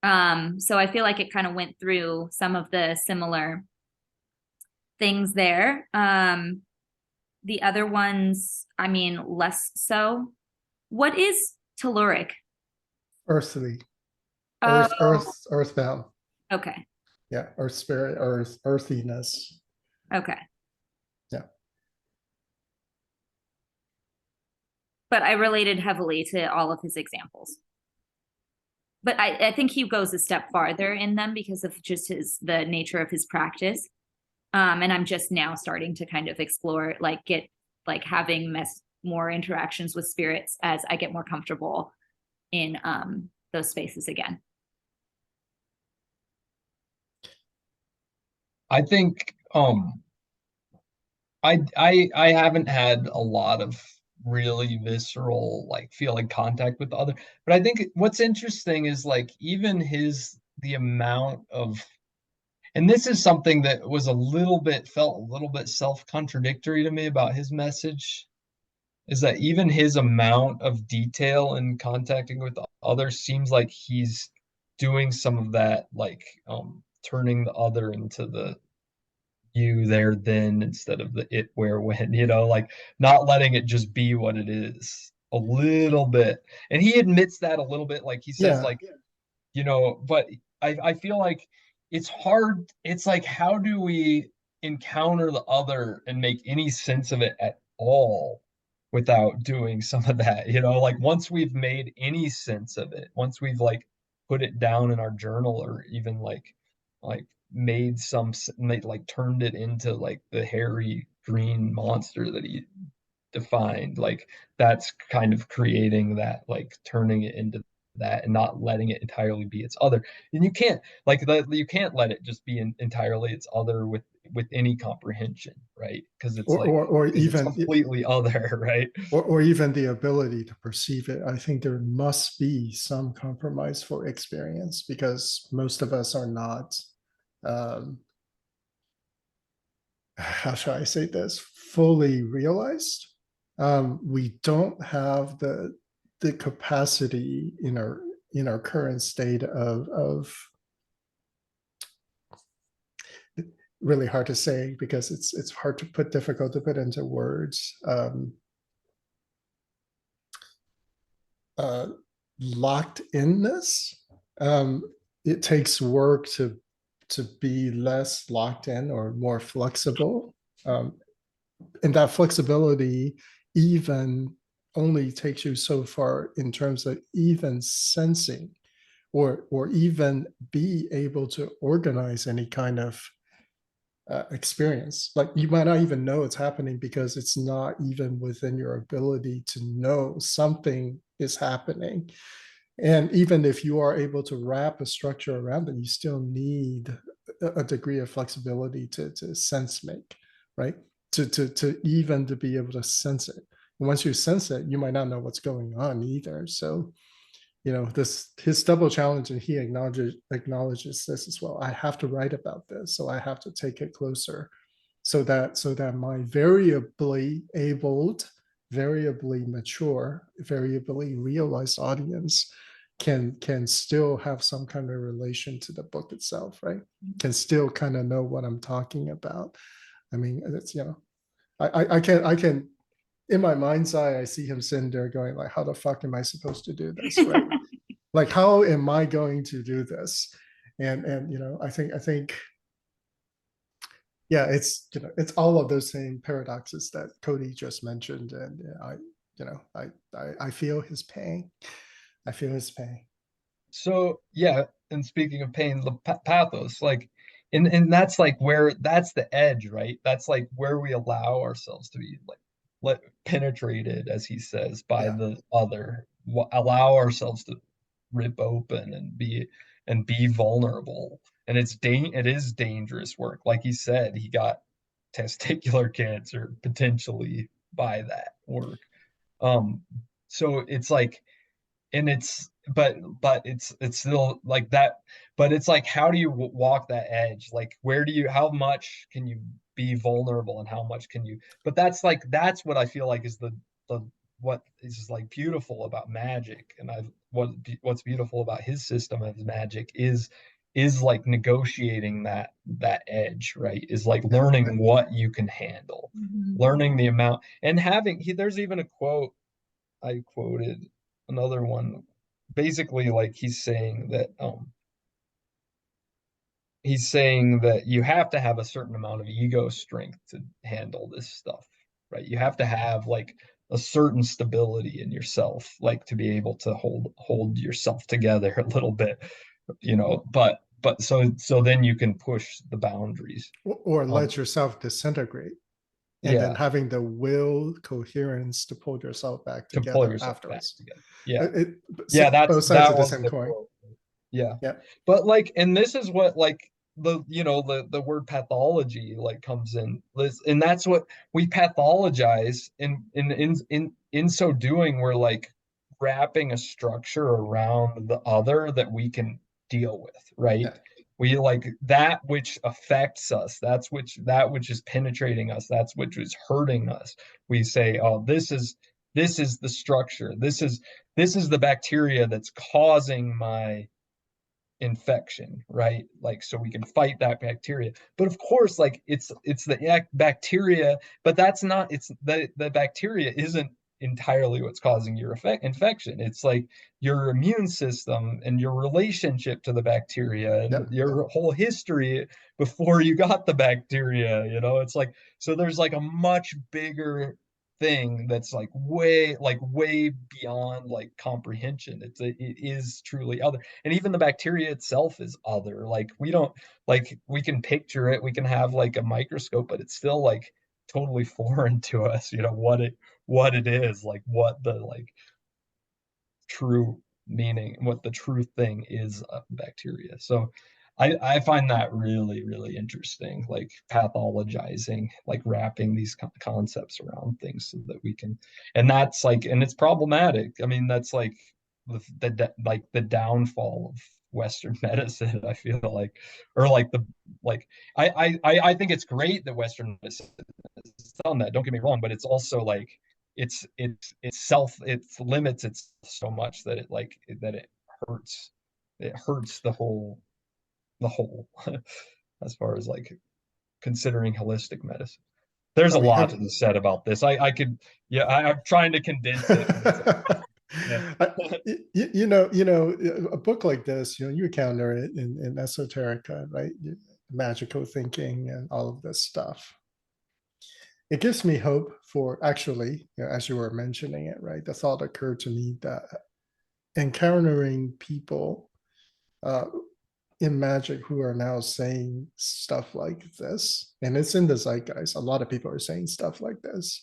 So I feel like it kind of went through some of the similar things there. The other ones, less so. What is telluric? Earthly. Oh. Earthbound. Okay. Yeah, earth spirit, earthiness. Okay. Yeah. But I related heavily to all of his examples. But I think he goes a step farther in them because of just the nature of his practice. And I'm just now starting to kind of explore, having more interactions with spirits as I get more comfortable in those spaces again. I think I haven't had a lot of really visceral feeling contact with the other, but I think what's interesting is even the amount of, and this is something that felt a little bit self-contradictory to me about his message, is that even his amount of detail in contacting with others seems like he's doing some of that, turning the other into the you, there, then, instead of the it, where, when, not letting it just be what it is a little bit. And he admits that a little bit, he says, you know, but I feel like it's hard. It's like, how do we encounter the other and make any sense of it at all without doing some of that? You know, like once we've made any sense of it, once we've like put it down in our journal, or even like made like turned it into like the hairy green monster that he defined, like that's kind of creating that, like turning it into that and not letting it entirely be its other. And you can't like you can't let it just be entirely its other with any comprehension, right? Because it's like, or because it's even completely other, right? or even the ability to perceive it. I think there must be some compromise for experience, because most of us are not, um, how shall I say this, fully realized. We don't have the capacity in our current state of really hard to say, because it's hard to put, difficult to put into words. Uh, Locked inness. It takes work to be less locked in or more flexible. And that flexibility even only takes you so far in terms of even sensing, or even be able to organize any kind of experience. Like you might not even know it's happening, because it's not even within your ability to know something is happening. And even if you are able to wrap a structure around it, you still need a degree of flexibility to sense make, right? To even to be able to sense it. And once you sense it, you might not know what's going on either. So, this his double challenge, and he acknowledges this as well. I have to write about this, so I have to take it closer, so that my variably abled, variably mature, variably realized audience can still have some kind of relation to the book itself, right? Can still kind of know what I'm talking about. I mean, it's I can in my mind's eye, I see him sitting there going like, how the fuck am I supposed to do this, right? Like, how am I going to do this? And I think yeah, it's all of those same paradoxes that Cody just mentioned. And I feel his pain. I feel his pain. So yeah, and speaking of pain, the pathos, like, and that's like where that's the edge, right? That's like where we allow ourselves to be like penetrated, as he says, by Yeah. the other. Allow ourselves to rip open and be vulnerable. And it is dangerous work. Like he said, he got testicular cancer potentially by that work. Um, so it's like, and it's but it's still like that, but it's like, how do you walk that edge? Like, where do you, how much can you be vulnerable, and how much can you, but that's what I feel like is the what is like beautiful about magic. And what's beautiful about his system of magic is like negotiating that edge, right? Is like Yeah. learning what you can handle, Mhm. learning the amount, and there's even a quote I quoted, another one, basically like he's saying that you have to have a certain amount of ego strength to handle this stuff, right? You have to have like a certain stability in yourself, like to be able to hold yourself together a little bit, but so then you can push the boundaries. Or Um, let yourself disintegrate, and then yeah, having the will coherence to pull yourself back to pull together yourself back afterwards. together. Yeah. It, Yeah, both sides that of the was same the coin. quote. Yeah. Yeah. But like, and this is what like the word pathology like comes in. And that's what we pathologize, in so doing, we're like wrapping a structure around the other that we can deal with, right? Yeah. We like that which affects us, that which is penetrating us, that's which is hurting us. We say, oh, this is the structure. This is the bacteria that's causing my infection, right? Like, so we can fight that bacteria. But of course, like it's the bacteria, but that's not, it's the bacteria entirely what's causing your infection. It's like your immune system and your relationship to the bacteria and Yep. your whole history before you got the bacteria, you know. It's like, so there's like a much bigger thing that's like way beyond like comprehension. It is truly other, and even the bacteria itself is other. Like we don't, like we can picture it, we can have like a microscope, but it's still like totally foreign to us, you know, what it is, like what the like true meaning, what the true thing is of bacteria. So I find that really interesting, like pathologizing, like wrapping these concepts around things so that we can, and that's like, and it's problematic. I mean, that's like like the downfall of Western medicine, I feel like, or like the like I think it's great that Western medicine has done that. Don't get me wrong, but it's also like it limits it so much that it like that hurts it hurts the whole as far as like considering holistic medicine. There's a Oh, lot to be said about this. I could, yeah, I'm trying to condense it. Yeah. A book like this, you encounter it in esoterica, right? Magical thinking and all of this stuff. It gives me hope for actually, as you were mentioning it, right? The thought occurred to me that encountering people in magic who are now saying stuff like this, and it's in the zeitgeist, a lot of people are saying stuff like this,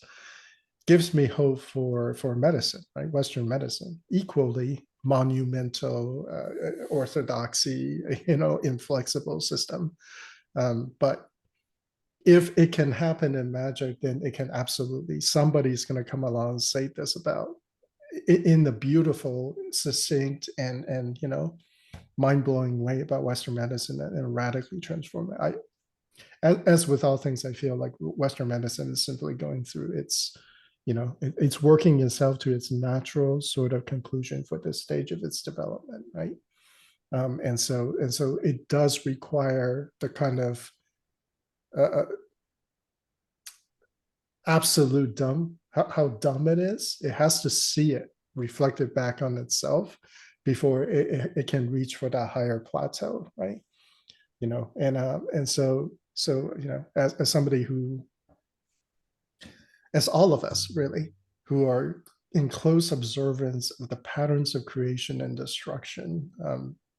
gives me hope for medicine, right? Western medicine, equally monumental orthodoxy, inflexible system. But if it can happen in magic, then it can absolutely, somebody's going to come along and say this about in the beautiful, succinct, and mind-blowing way about Western medicine and radically transform it. As with all things, I feel like Western medicine is simply going through it's working itself to its natural sort of conclusion for this stage of its development, right? And so it does require the kind of absolute dumb, how dumb it is. It has to see it reflected back on itself before it can reach for that higher plateau, right? And so as somebody who, as all of us really, who are in close observance of the patterns of creation and destruction,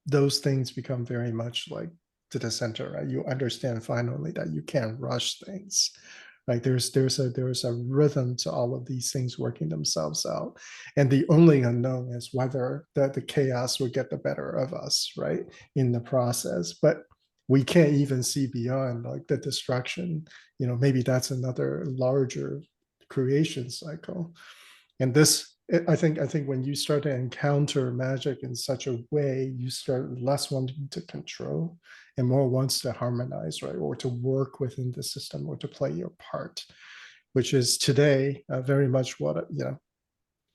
those things become very much like to the center, right? You understand finally that you can't rush things. Like there's a rhythm to all of these things working themselves out, and the only unknown is whether the chaos will get the better of us, right, in the process. But we can't even see beyond like the destruction. Maybe that's another larger creation cycle. And this, I think when you start to encounter magic in such a way, you start less wanting to control and more wants to harmonize, right? Or to work within the system or to play your part, which is today very much what,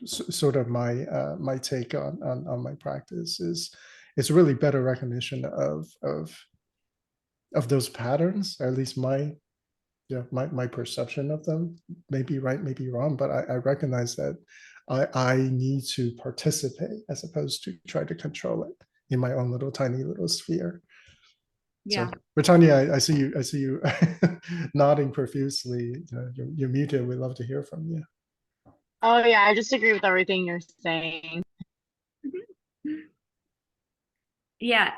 sort of my take on my practice is. It's really better recognition of those patterns, or at least my perception of them. May be right, may be wrong, but I recognize that I need to participate as opposed to try to control it in my own little tiny little sphere. Yeah. So, Britannia, I see you nodding profusely. You're muted. We'd love to hear from you. Oh yeah, I just agree with everything you're saying. Yeah.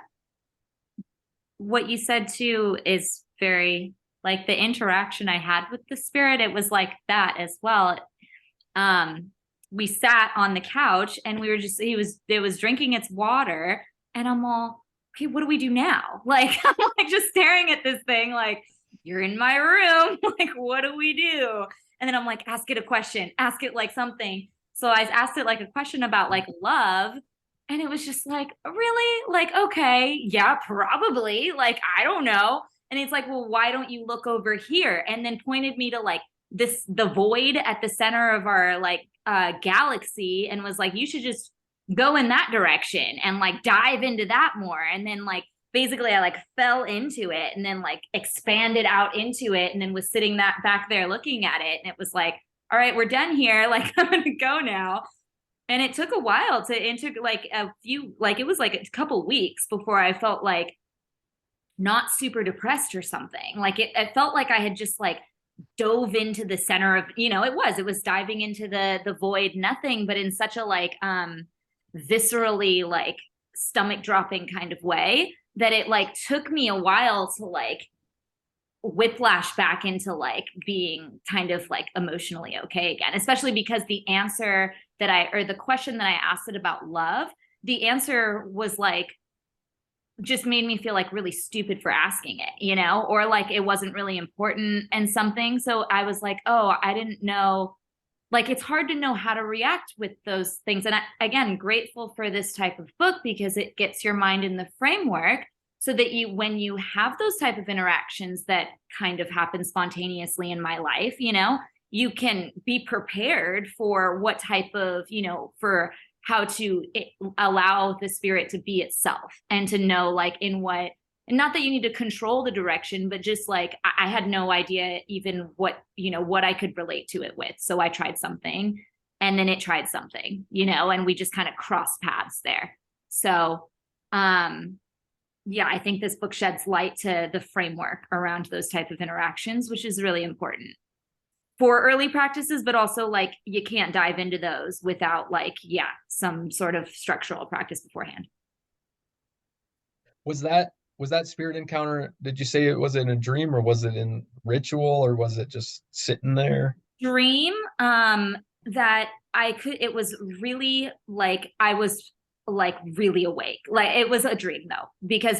What you said too is very, like, the interaction I had with the spirit, it was like that as well. We sat on the couch and we were just, it was drinking its water, and I'm all, okay, what do we do now? Like, I'm like just staring at this thing, like, you're in my room. Like, what do we do? And then I'm like, ask it a question, ask it like something. So I asked it like a question about like love. And it was just like, really? Like, okay, yeah, probably. Like, I don't know. And it's like, well, why don't you look over here? And then pointed me to like the void at the center of our like galaxy, and was like, you should just go in that direction and like dive into that more. And then like basically I like fell into it and then like expanded out into it, and then was sitting that back there looking at it. And it was like, all right, we're done here. Like, I'm gonna go now. And it took a while it took like a few, like it was like a couple weeks before I felt like not super depressed or something. Like it felt like I had just like dove into the center of, it was diving into the void, nothing, but in such a like viscerally like stomach dropping kind of way that it like took me a while to like whiplash back into like being kind of like emotionally okay again, especially because the question that I asked it about love, the answer was like just made me feel like really stupid for asking it, or like it wasn't really important and something. So I was like, oh, I didn't know. Like, it's hard to know how to react with those things. And again, grateful for this type of book because it gets your mind in the framework so that when you have those type of interactions that kind of happen spontaneously in my life, you can be prepared for what type of, for how to allow the spirit to be itself and to know like in what, and not that you need to control the direction, but just like I had no idea even what I could relate to it with. So I tried something and then it tried something, and we just kind of crossed paths there. So yeah, I think this book sheds light to the framework around those type of interactions, which is really important for early practices, but also like you can't dive into those without like, some sort of structural practice beforehand. Was that spirit encounter, did you say it was in a dream, or was it in ritual, or was it just sitting there? Dream that it was really like I was like really awake. Like it was a dream though,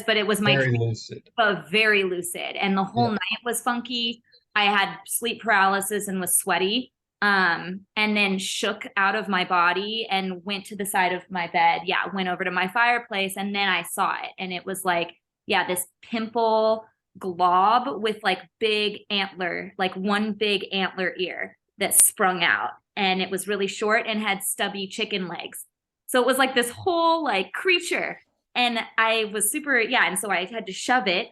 but it was my Very dream, lucid. very lucid, and the whole night was funky. I had sleep paralysis and was sweaty, and then shook out of my body and went to the side of my bed. Yeah, went over to my fireplace, and then I saw it, and it was like, this pimple glob with like big antler, like one big antler ear that sprung out, and it was really short and had stubby chicken legs. So it was like this whole like creature, and I was super, and so I had to shove it.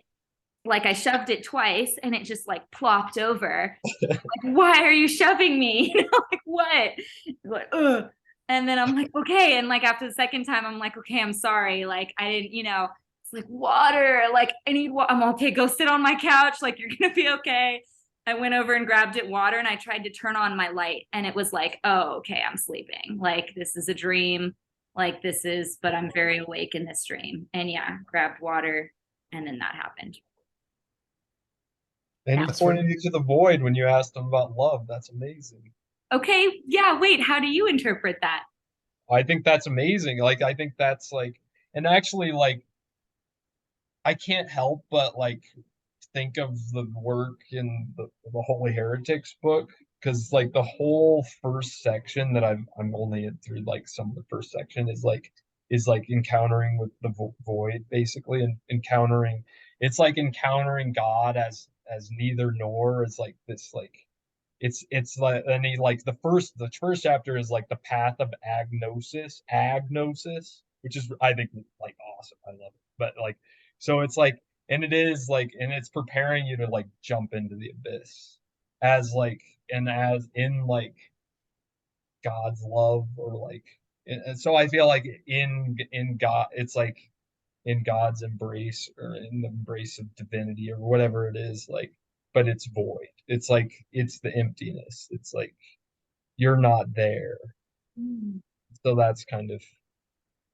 Like I shoved it twice and it just like plopped over. Like, why are you shoving me? Like what? Like, ugh. And then I'm like, okay. And like after the second time, I'm like, okay, I'm sorry. Like I didn't, it's like water. Like I need water. I'm okay. Go sit on my couch. Like you're gonna be okay. I went over and grabbed it water and I tried to turn on my light and it was like, oh, okay, I'm sleeping. Like this is a dream. Like but I'm very awake in this dream. And grabbed water and then that happened. And he pointed you to the void when you asked him about love. That's amazing. Okay, wait, how do you interpret that? I think that's amazing. Like, I think that's like, and actually, like, I can't help but like think of the work in the Holy Heretics book, because like the whole first section that I'm only through like some of the first section is like encountering with the void, basically, and encountering, it's like encountering God as neither nor, is like this like it's like, and he like the first chapter is like the path of agnosis, which is, I think, like awesome. I love it. But like, so it's like, and it is like, and it's preparing you to like jump into the abyss as like, and as in like God's love, or like, and so I feel like in God, it's like in God's embrace, or in the embrace of divinity, or whatever it is, like, but it's void. It's like, it's the emptiness. It's like you're not there. Mm. So that's kind of,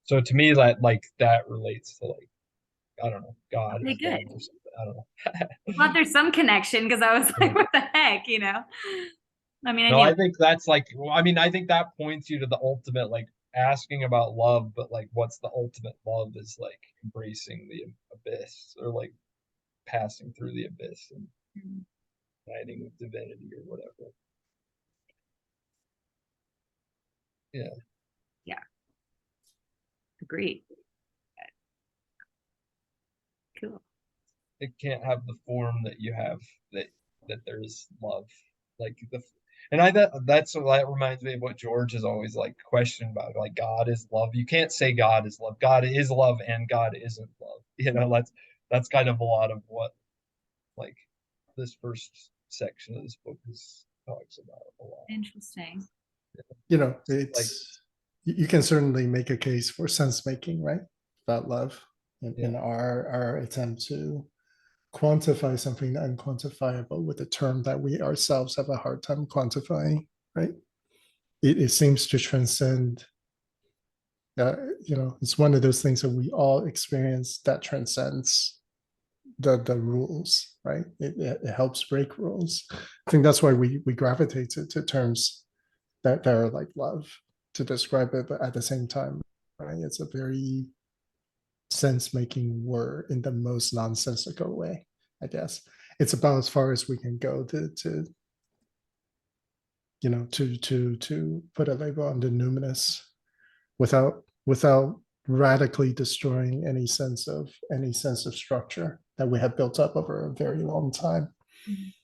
so to me, that like that relates to like, I don't know, God Okay, is love good. or something. I don't know. Well, there's some connection because I was like, what the heck, I mean, I No, knew. I think that's like, well, I mean, I think that points you to the ultimate, like asking about love, but like what's the ultimate love is like embracing the abyss, or like passing through the abyss and uniting with divinity or whatever. Yeah. Yeah, agreed. Cool. It can't have the form that you have, that there's love, like and that reminds me of what George has always like questioned about, like God is love. You can't say God is love. God is love and God isn't love. That's kind of a lot of what like this first section of this book is talks about it a lot. Interesting. You know, Like, it's you can certainly make a case for sense making, right? About love in, Yeah. in our attempt to quantify something unquantifiable with a term that we ourselves have a hard time quantifying, right? It seems to transcend. You know, it's one of those things that we all experience that transcends the rules, right? It helps break rules. I think that's why we gravitate to terms that are like love to describe it, but at the same time, right? It's a very sense-making word in the most nonsensical way, I guess. It's about as far as we can go to you know to put a label on the numinous without radically destroying any sense of structure that we have built up over a very long time. Mhm.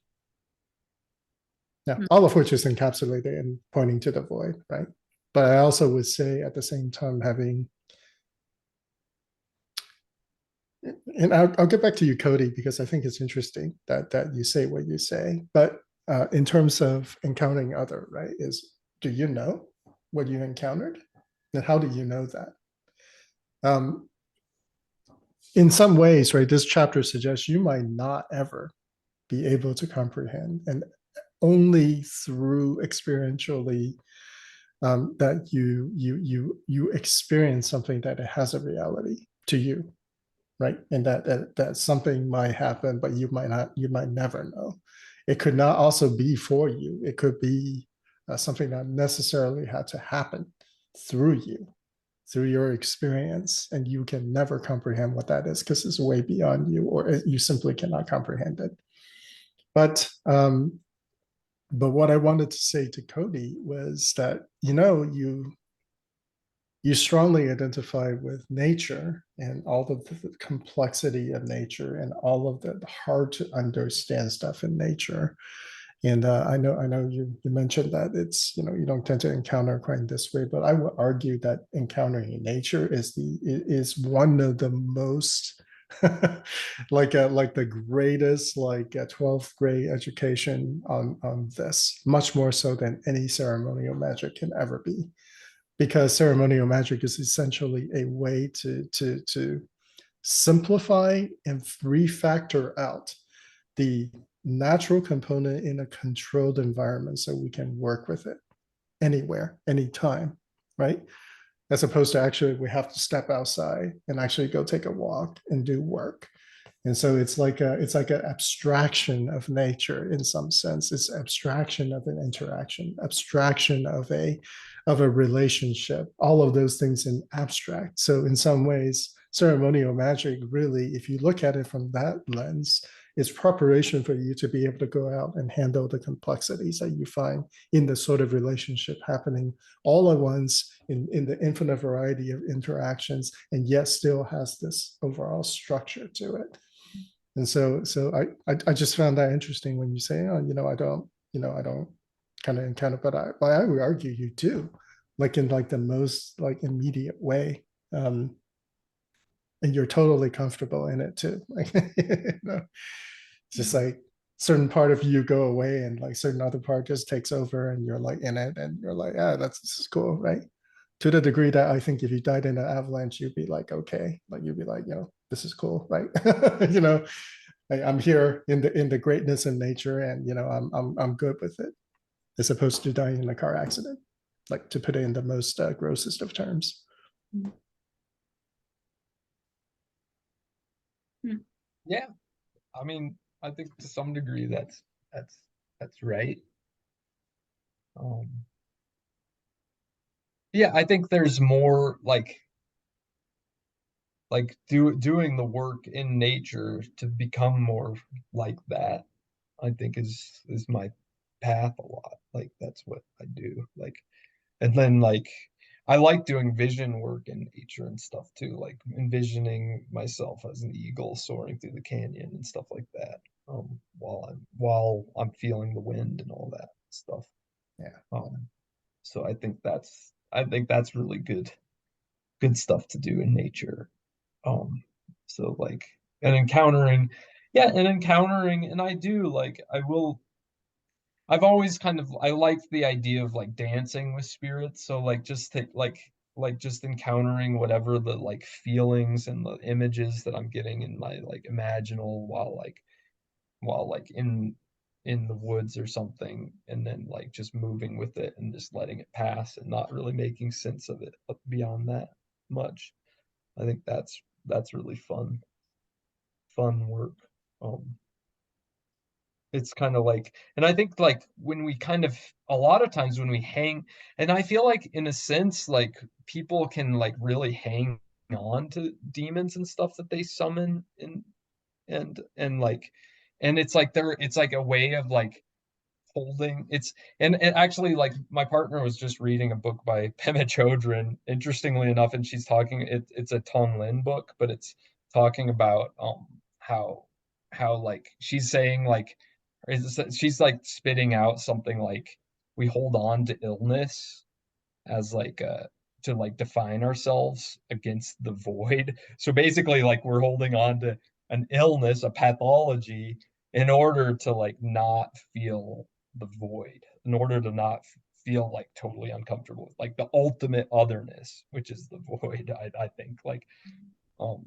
Yeah, Hmm. all of which is encapsulated in pointing to the void, right? But I also would say at the same time having, and I'll get back to you, Cody, because I think it's interesting that you say what you say. But in terms of encountering other, right, is do you know what you encountered? And how do you know that? In some ways, right, this chapter suggests you might not ever be able to comprehend, and only through experientially that you experience something that it has a reality to you, right? And that something might happen, but you might never know. It could not also be for you. It could be something that necessarily had to happen through you, through your experience, and you can never comprehend what that is because it's way beyond you, or you simply cannot comprehend it. But what I wanted to say to Cody was that, you know, you strongly identify with nature and all of the complexity of nature and all of the hard to understand stuff in nature. And I know you mentioned that it's, you know, you don't tend to encounter quite this way, but I would argue that encountering nature is one of the most like the greatest 12th grade education on this, much more so than any ceremonial magic can ever be, because ceremonial magic is essentially a way to simplify and refactor out the natural component in a controlled environment so we can work with it anywhere, anytime, right? As opposed to actually we have to step outside and actually go take a walk and do work. And so it's like an abstraction of nature in some sense. It's abstraction of an interaction, abstraction of a relationship, all of those things in abstract. So in some ways, ceremonial magic really, if you look at it from that lens, is preparation for you to be able to go out and handle the complexities that you find in the sort of relationship happening all at once in the infinite variety of interactions, and yet still has this overall structure to it. And so I just found that interesting when you say, oh, I don't kind of encounter, but I would argue you do, like in like the most like immediate way. And you're totally comfortable in it too. Like, it's just like certain part of you go away and like certain other part just takes over and you're like in it and you're like, this is cool, right? To the degree that I think if you died in an avalanche, you'd be like, okay, like you'd be like, this is cool, right? I'm here in the greatness of nature, and I'm good with it, as opposed to dying in a car accident, like to put it in the most grossest of terms. Yeah, I mean, I think to some degree that's right. Um, yeah, I think there's more doing the work in nature to become more like that. I think is my path a lot. Like that's what I do. And then I like doing vision work in nature and stuff too, like envisioning myself as an eagle soaring through the canyon and stuff like that. While I'm feeling the wind and all that stuff. Yeah. So I think that's really good stuff to do in nature. So and encountering, and I do I I've always kind of, I liked the idea of like dancing with spirits. So like just take like just encountering whatever the like feelings and the images that I'm getting in my like imaginal while like in the woods or something, and then like just moving with it and just letting it pass and not really making sense of it beyond that much. I think that's really fun work. Um, it's kind of like, and I think like when we kind of, a lot of times when we hang, and I feel like in a sense like people can like really hang on to demons and stuff that they summon, and like, and it's like it's like a way of like holding it's, and actually like my partner was just reading a book by Pema Chodron, interestingly enough, and she's talking, it's a Tong Lin book, but it's talking about how like she's saying like, she's like spitting out something like we hold on to illness as like to like define ourselves against the void. So basically like we're holding on to an illness, a pathology, in order to like not feel the void, in order to not feel like totally uncomfortable, like the ultimate otherness, which is the void. I think like um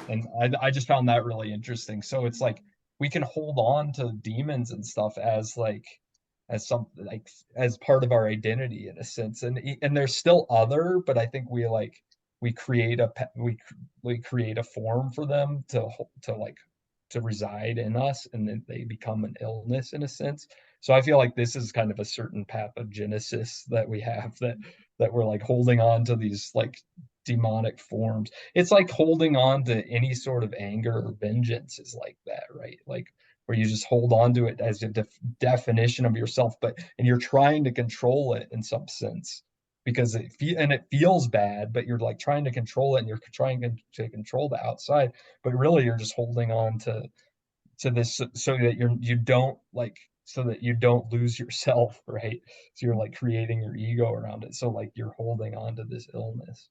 and I just found that really interesting. So it's like we can hold on to demons and stuff as like as something like as part of our identity in a sense, and they're still other, but I think we like we create a we create a form for them to like to reside in us, and then they become an illness in a sense. So I feel like this is kind of a certain pathogenesis that we have, that we're like holding on to these like demonic forms. It's like holding on to any sort of anger or vengeance is like that, right? Like where you just hold on to it as a definition of yourself, but and you're trying to control it in some sense because it feels bad, but you're like trying to control it, and you're trying to control the outside, but really you're just holding on to this so that you don't like, so that you don't lose yourself, right? So you're like creating your ego around it, so like you're holding on to this illness.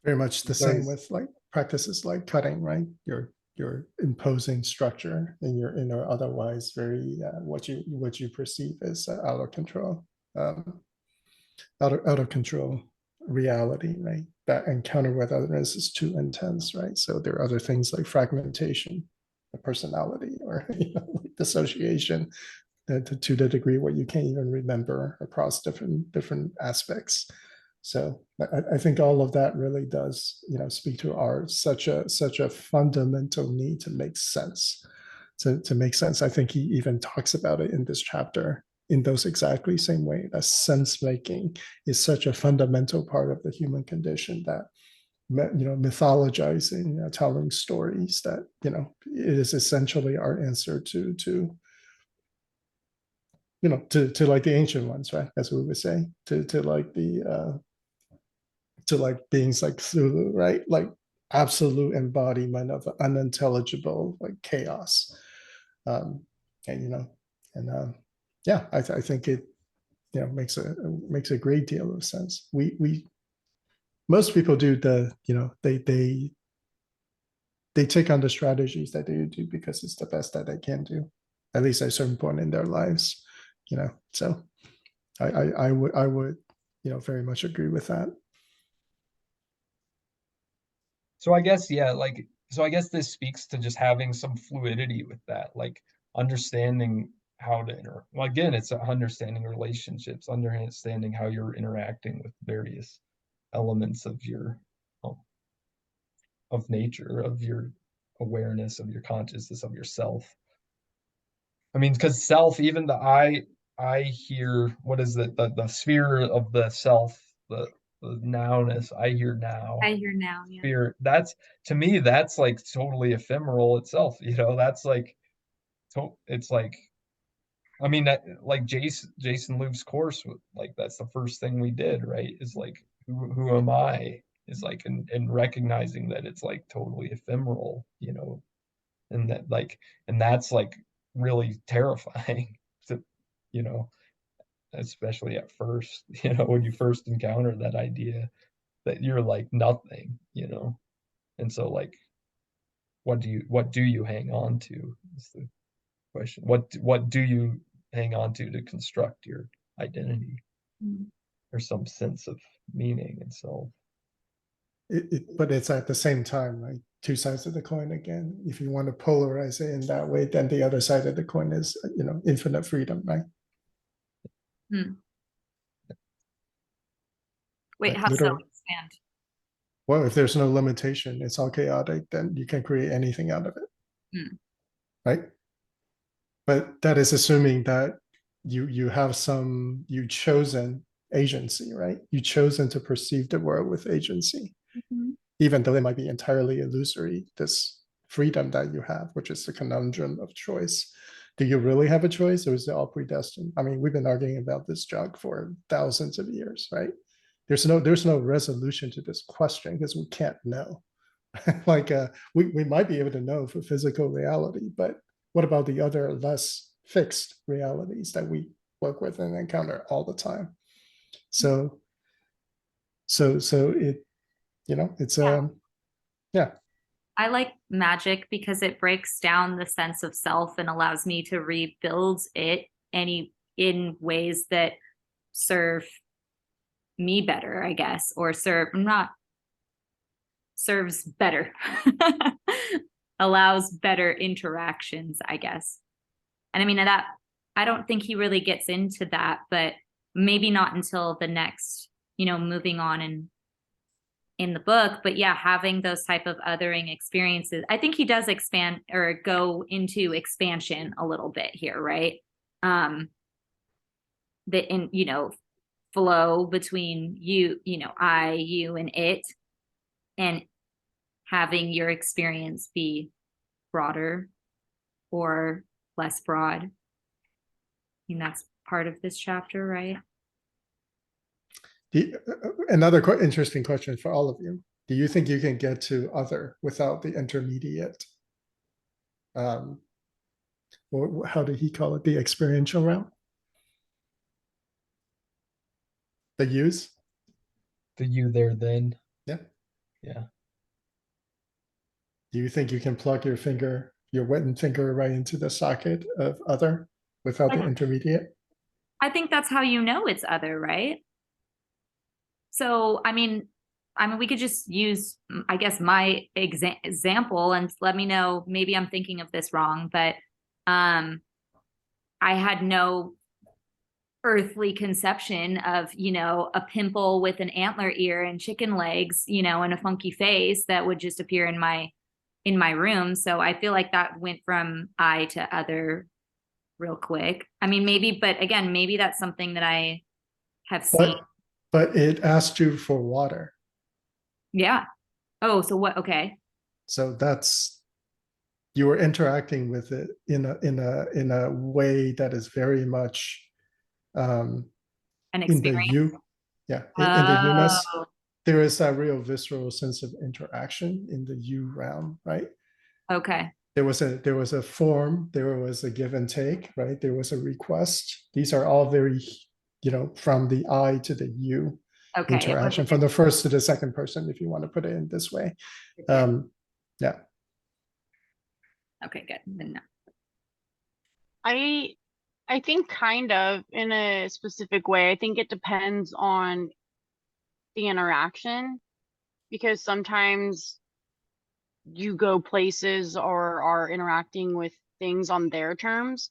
Very much the So same with like practices like cutting, right? You're imposing structure in your otherwise very what you perceive as out of control, um, out of control reality, right? That encounter with otherness is too intense, right? So there are other things like fragmentation, the personality, or like dissociation, to the degree where you can't even remember across different aspects. So I think all of that really does, speak to our such a fundamental need to make sense. To make sense, I think he even talks about it in this chapter in those exactly same way. That sense making is such a fundamental part of the human condition that mythologizing, telling stories, that it is essentially our answer to like the ancient ones, right? As we would say, to like the to like beings like Thulu, right? Like absolute embodiment of unintelligible like chaos. Um, and yeah, I think it makes a great deal of sense. We most people do they take on the strategies that they do because it's the best that they can do, at least at a certain point in their lives. So I would very much agree with that. so I guess, yeah, like, so I guess this speaks to just having some fluidity with that, like understanding how to well, again, it's understanding relationships, understanding how you're interacting with various elements of your um, of nature, of your awareness, of your consciousness, of yourself. I mean, because self, even I hear, what is it, the sphere of the self, the nowness, I hear now. I hear now, yeah. Sphere, that's, to me, that's like totally ephemeral itself, that's like, it's like, I mean, that, like Jason Loop's course, like that's the first thing we did, right? Is like, who am I? Is like, and recognizing that it's like totally ephemeral, and that like, and that's like really terrifying to, you know, especially at first, when you first encounter that idea that you're like nothing, and so like, what do you hang on to is the question. What do you hang on to construct your identity or some sense of meaning and self. But it's at the same time, like two sides of the coin again. If you want to polarize it in that way, then the other side of the coin is, infinite freedom, right? Wait, Like how so? literally, Expand. well, if there's no limitation, it's all chaotic, then you can create anything out of it, right? But that is assuming that you have you've chosen agency, right? You chosen to perceive the world with agency, even though it might be entirely illusory, this freedom that you have, which is the conundrum of choice. Do you really have a choice, or is it all predestined? I mean, we've been arguing about this junk for thousands of years, right? There's no resolution to this question because we can't know. Like we might be able to know for physical reality, but what about the other less fixed realities that we work with and encounter all the time? So it, it's yeah. I like magic because it breaks down the sense of self and allows me to rebuild it in ways that serve me better, I guess, or serves better, allows better interactions, I guess. And I mean, that I don't think he really gets into that, but maybe not until the next, moving on in the book. But yeah, having those type of othering experiences, I think he does expand or go into expansion a little bit here, right? Flow between you, I, you, and it, and having your experience be broader or less broad. I mean, that's part of this chapter, right? Another interesting question for all of you. Do you think you can get to other without the intermediate? How did he call it? The experiential realm? The use? The you there then. Yeah. Yeah. Do you think you can plug your wetted finger right into the socket of other without the intermediate? I think that's how it's other, right? So, I mean, we could just use, I guess, my example and let me know, maybe I'm thinking of this wrong, but I had no earthly conception of, a pimple with an antler ear and chicken legs, and a funky face that would just appear in my room. So I feel like that went from I to other real quick. I mean, maybe, but again, maybe that's something that I have seen. But it asked you for water. Yeah. Oh, so what? Okay. So you were interacting with it in a way that is very much An in the experience. you. Yeah. In the you-ness, there is a real visceral sense of interaction in the you realm, right? Okay. There was a form, there was a give and take, right? There was a request. These are all very, from the I to the you interaction, from the first to the second person, if you want to put it in this way. Yeah. Okay, good. No. I think kind of in a specific way. I think it depends on the interaction, because sometimes you go places or are interacting with things on their terms,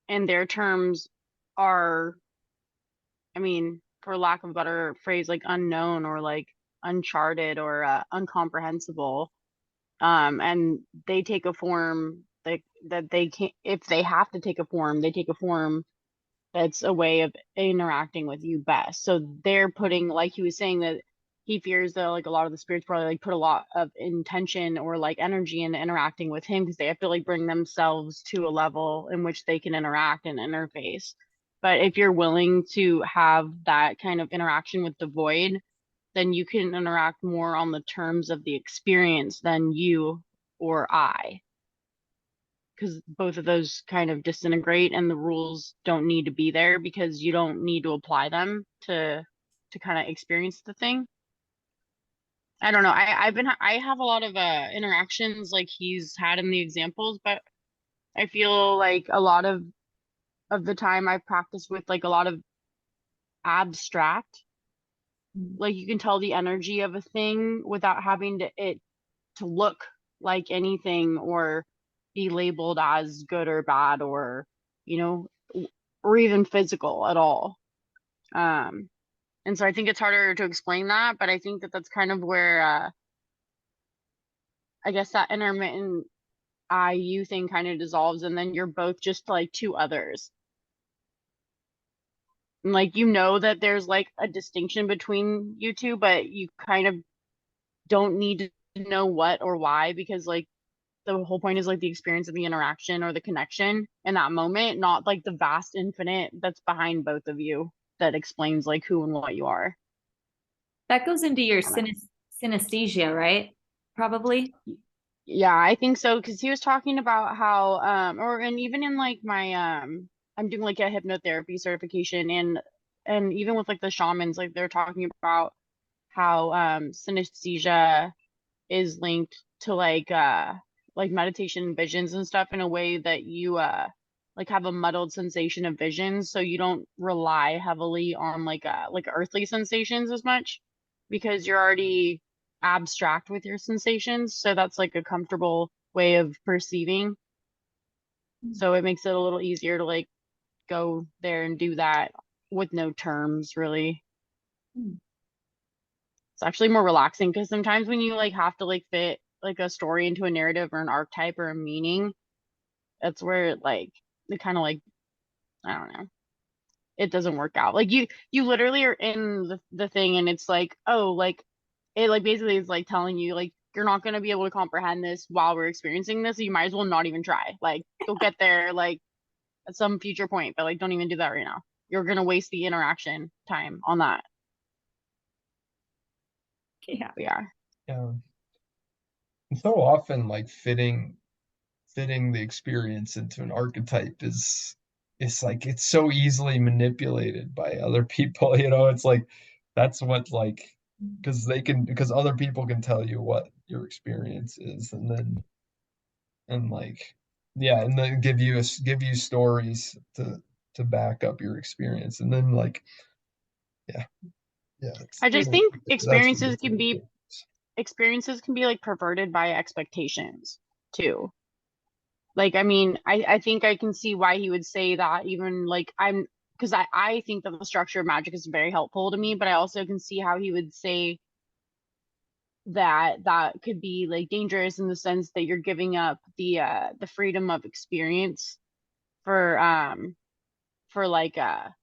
and their terms are, I mean, for lack of a better phrase, like unknown or like uncharted or incomprehensible. And they take a form that they can't, if they have to take a form, they take a form that's a way of interacting with you best. So they're putting, like he was saying, that he fears that like a lot of the spirits probably like put a lot of intention or like energy in interacting with him because they have to like bring themselves to a level in which they can interact and interface. But if you're willing to have that kind of interaction with the void, then you can interact more on the terms of the experience than you or I, because both of those kind of disintegrate and the rules don't need to be there because you don't need to apply them to kind of experience the thing. I don't know. I have a lot of interactions like he's had in the examples, but I feel like a lot of of the time I've practiced with like a lot of abstract. Like you can tell the energy of a thing without having it to look like anything or be labeled as good or bad or, you know, or even physical at all. And so I think it's harder to explain that, but I think that that's kind of where I guess that intermittent IU thing kind of dissolves, and then you're both just like two others. And like you know that there's like a distinction between you two, but you kind of don't need to know what or why, because like the whole point is like the experience of the interaction or the connection in that moment, not like the vast infinite that's behind both of you that explains like who and what you are. That goes into your I don't know. synesthesia, right? Probably. Yeah, I think so, because he was talking about how or and even in like my I'm doing like a hypnotherapy certification, and even with like the shamans, like they're talking about how synesthesia is linked to like meditation and visions and stuff in a way that you like have a muddled sensation of visions, so you don't rely heavily on like earthly sensations as much because you're already abstract with your sensations, so that's like a comfortable way of perceiving, so it makes it a little easier to like go there and do that with no terms really. It's actually more relaxing because sometimes when you like have to like fit like a story into a narrative or an archetype or a meaning, that's where it kind of like, I don't know, it doesn't work out. Like you literally are in the thing and it's like, oh, like it like basically is like telling you like you're not going to be able to comprehend this while we're experiencing this, so you might as well not even try. Like you'll get there like at some future point, but like don't even do that right now. You're going to waste the interaction time on that. Yeah. But yeah. Yeah. And so often like fitting the experience into an archetype is like it's so easily manipulated by other people, you know. It's like that's what like because other people can tell you what your experience is, and like yeah, and then give you stories to back up your experience, and then like yeah, yeah, I just well, think that's ridiculous. experiences can be like perverted by expectations too. Like, I mean, I think I can see why he would say that, even like because I think that the structure of magic is very helpful to me, but I also can see how he would say that that could be like dangerous in the sense that you're giving up the freedom of experience for like I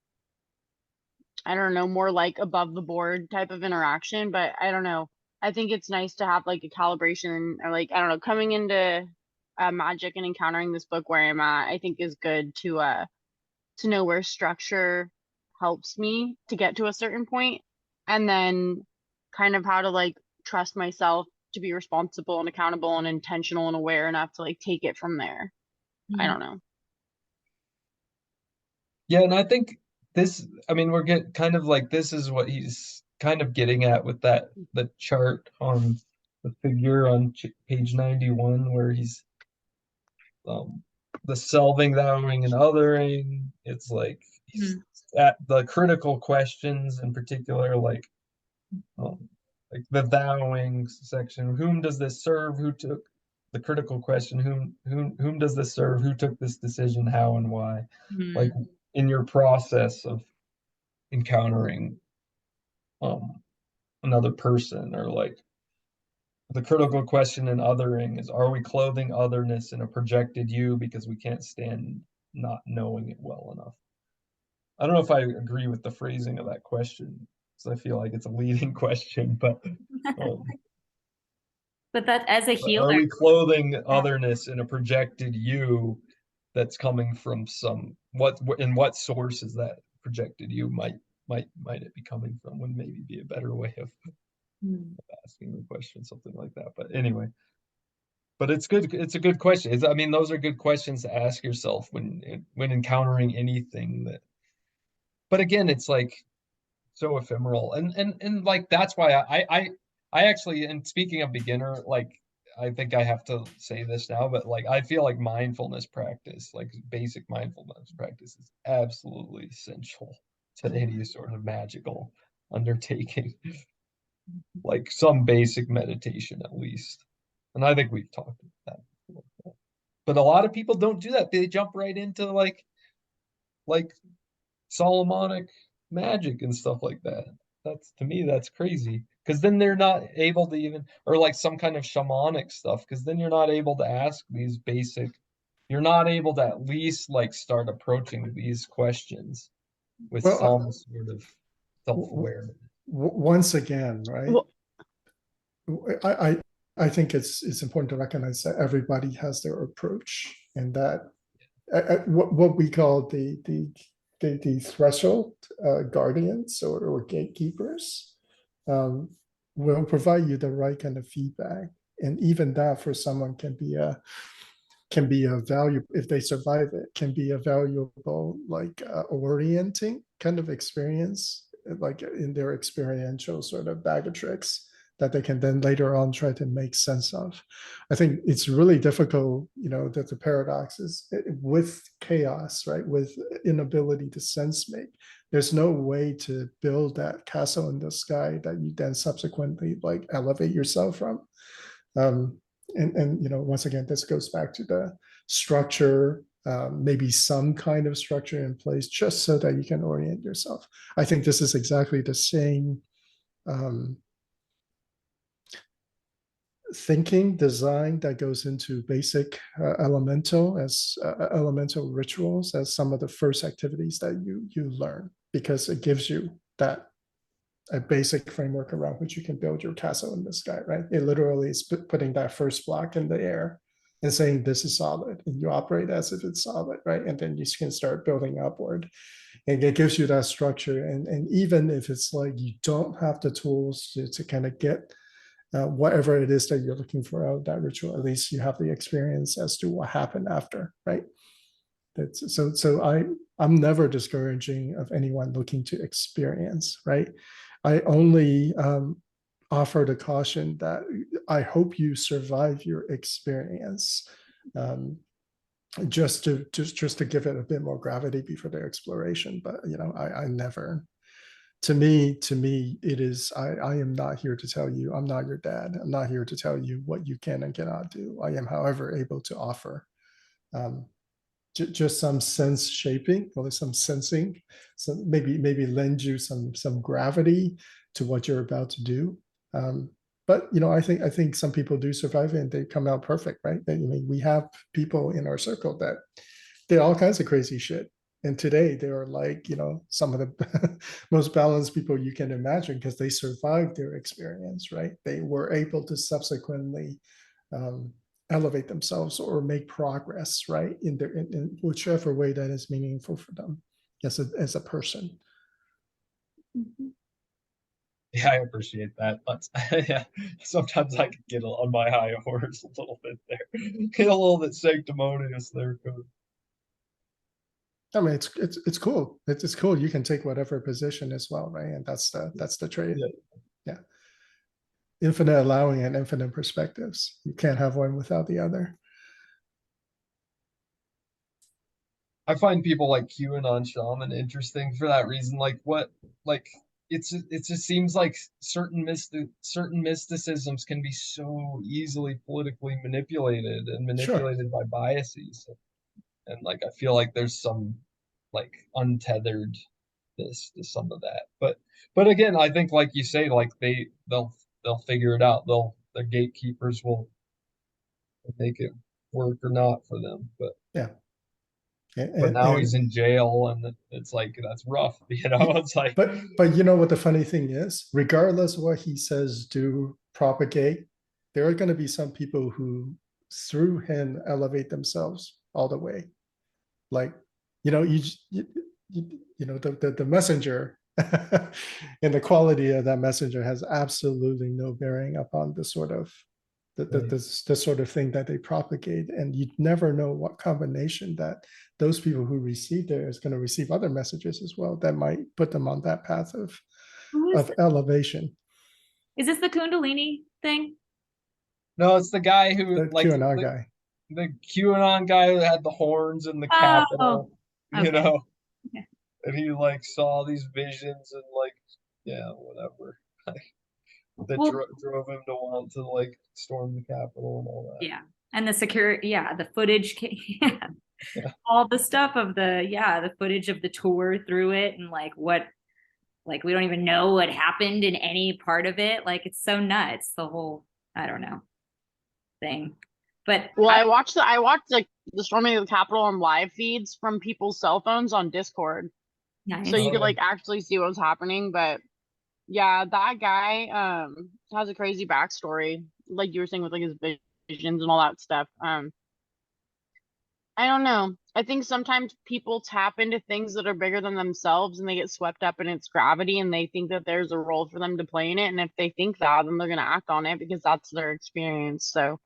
don't know, more like above the board type of interaction, but I don't know. I think it's nice to have like a calibration or like, I don't know, coming into magic and encountering this book where I'm at, I think is good to know where structure helps me to get to a certain point, and then kind of how to like trust myself to be responsible and accountable and intentional and aware enough to like take it from there. I don't know. Yeah, and I think this, I mean, we're get kind of like this is what he's kind of getting at with that the chart on the figure on page 91 where he's um the selving, thouing, and othering. It's like he's at the critical questions in particular, um like the thouing section. Whom does this serve? Who took the critical question? Whom does this serve? Who took this decision? How and why? Like in your process of encountering another person, or like the critical question in othering is, are we clothing otherness in a projected you because we can't stand not knowing it well enough? I don't know if I agree with the phrasing of that question, because I feel like it's a leading question, um, But that as a are healer, we clothing otherness in a projected you that's coming from some what in what source is that projected you might it be coming from, would maybe be a better way of asking the question, something like that. But anyway, but it's good. It's a good question. I mean, those are good questions to ask yourself when encountering anything that. But again, it's like so ephemeral, and like that's why I actually, and speaking of beginner, like I think I have to say this now, but like I feel like mindfulness practice, like basic mindfulness practice, is absolutely essential to any sort of magical undertaking. Like some basic meditation at least. And I think we've talked about that before. But a lot of people don't do that. They jump right into like Solomonic magic and stuff like that. That's, to me, that's crazy. Because then they're not able to even, or like some kind of shamanic stuff, because then you're not able to ask these basic, you're not able to at least like start approaching these questions with Well, some sort of self-awareness. once again, right? Well, I, I I think it's important to recognize that everybody has their approach, and that what we call the threshold guardians or gatekeepers will provide you the right kind of feedback, and even that for someone can be a value, if they survive it, can be a valuable like orienting kind of experience, like in their experiential sort of bag of tricks that they can then later on try to make sense of. I think it's really difficult, that the paradox is with chaos, right? With inability to sense make. There's no way to build that castle in the sky that you then subsequently like elevate yourself from. And once again, this goes back to the structure, maybe some kind of structure in place just so that you can orient yourself. I think this is exactly the same thinking design that goes into basic elemental rituals as some of the first activities that you learn, because it gives you that a basic framework around which you can build your castle in the sky, right? It literally is putting that first block in the air and saying this is solid, and you operate as if it's solid, right? And then you can start building upward, and it gives you that structure. And even if it's like you don't have the tools to kind of get whatever it is that you're looking for out of that ritual, at least you have the experience as to what happened after, right? I'm never discouraging of anyone looking to experience, right? I only offer the caution that I hope you survive your experience, just to give it a bit more gravity before the exploration. But I never. To me, it is. I am not here to tell you. I'm not your dad. I'm not here to tell you what you can and cannot do. I am, however, able to offer just some sense shaping, or some sensing, so maybe lend you some gravity to what you're about to do. But I think some people do survive it and they come out perfect, right? We have people in our circle that did all kinds of crazy shit, and today they are like some of the most balanced people you can imagine, because they survived their experience, right? They were able to subsequently elevate themselves or make progress, right, in whichever way that is meaningful for them as a person. Yeah, I appreciate that. But yeah, sometimes I can get on my high horse a little bit there, get a little bit sanctimonious there. I mean, it's cool. It's cool. You can take whatever position as well, right? And that's the trade. Yeah. Infinite allowing and infinite perspectives. You can't have one without the other. I find people like QAnon shaman interesting for that reason. It just seems like certain mysticisms can be so easily politically manipulated and manipulated by biases. And like I feel like there's some like untetheredness to some of that. But again, I think like you say, like they'll figure it out. Their gatekeepers will make it work or not for them. But yeah. But now he's in jail, and it's like that's rough, It's like, but you know what the funny thing is? Regardless of what he says, do propagate, there are going to be some people who, through him, elevate themselves all the way. Like, the messenger and the quality of that messenger has absolutely no bearing upon the sort of the sort of thing that they propagate, and you never know what combination that those people who receive there is going to receive other messages as well that might put them on that path of elevation. Is this the Kundalini thing? No, it's the guy who The like QAnon guy. the QAnon guy who had the horns in the Oh, Capitol, you okay. know, Okay. and he like saw these visions and like, yeah, whatever. That Well, drove him to want to like storm the Capitol and all that. yeah. And the security, yeah, the footage, yeah. Yeah. All the stuff of the footage of the tour through it and like what, like we don't even know what happened in any part of it. Like it's so nuts, the whole, I don't know, thing. But Well, I watched like the storming of the Capitol on live feeds from people's cell phones on Discord, nice. so you Oh, could yeah. like actually see what was happening. But yeah, that guy has a crazy backstory, like you were saying with like his visions and all that stuff. I don't know. I think sometimes people tap into things that are bigger than themselves and they get swept up in its gravity and they think that there's a role for them to play in it. And if they think that, then they're going to act on it because that's their experience. So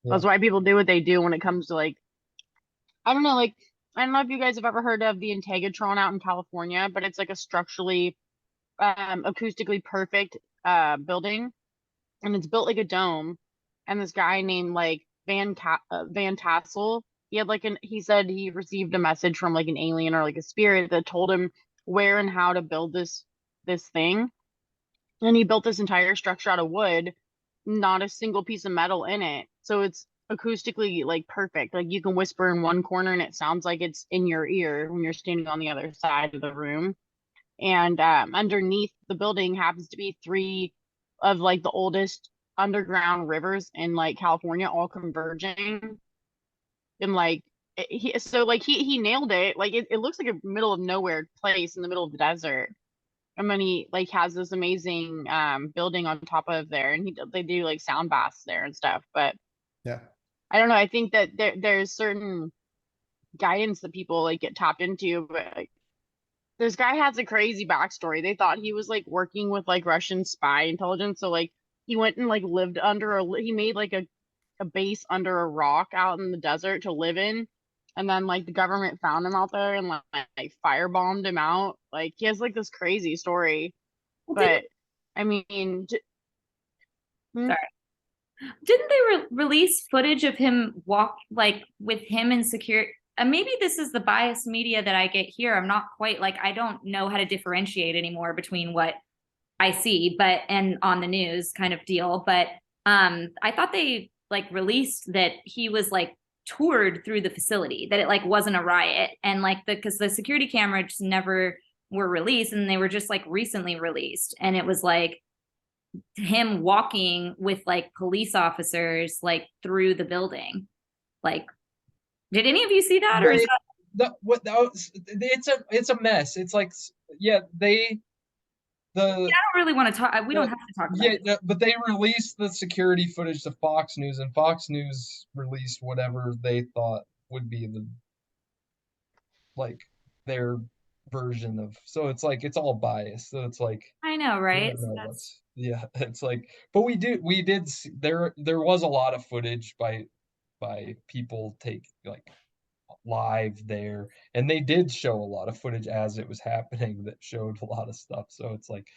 Yeah. that's why people do what they do when it comes to like, I don't know, like, I don't know if you guys have ever heard of the Integratron out in California, but it's like a structurally, acoustically perfect building, and it's built like a dome. And this guy named like Van Tassel, he said he received a message from like an alien or like a spirit that told him where and how to build this thing. And he built this entire structure out of wood, not a single piece of metal in it. So it's acoustically like perfect. Like you can whisper in one corner and it sounds like it's in your ear when you're standing on the other side of the room. And underneath the building happens to be three of like the oldest underground rivers in like California, all converging. And like he nailed it. Like it looks like a middle of nowhere place in the middle of the desert. And then he like has this amazing building on top of there, and they do like sound baths there and stuff. But Yeah. I don't know. I think that there's certain guidance that people like get tapped into, but like this guy has a crazy backstory. They thought he was like working with like Russian spy intelligence. So like he went and like lived under he made like a base under a rock out in the desert to live in. And then like the government found him out there and like firebombed him out. Like he has like this crazy story. Well, But I mean, sorry. Didn't they release footage of him walk like with him in security? Maybe this is the biased media that I get here. I'm not quite like I don't know how to differentiate anymore between what I see, but and on the news kind of deal. But I thought they like released that he was like toured through the facility, that it like wasn't a riot, and like because the security cameras never were released, and they were just like recently released, and it was like him walking with like police officers like through the building. Like, did any of you see that, or is that It's a mess. It's like, yeah, I don't really want to talk. We don't have to talk about it. but they released the security footage to Fox News, and Fox News released whatever they thought would be like their version of. So it's like it's all biased. So it's like I know, we right? don't So know that's it's like, but we did see, there was a lot of footage by people take like live there, and they did show a lot of footage as it was happening that showed a lot of stuff. So it's like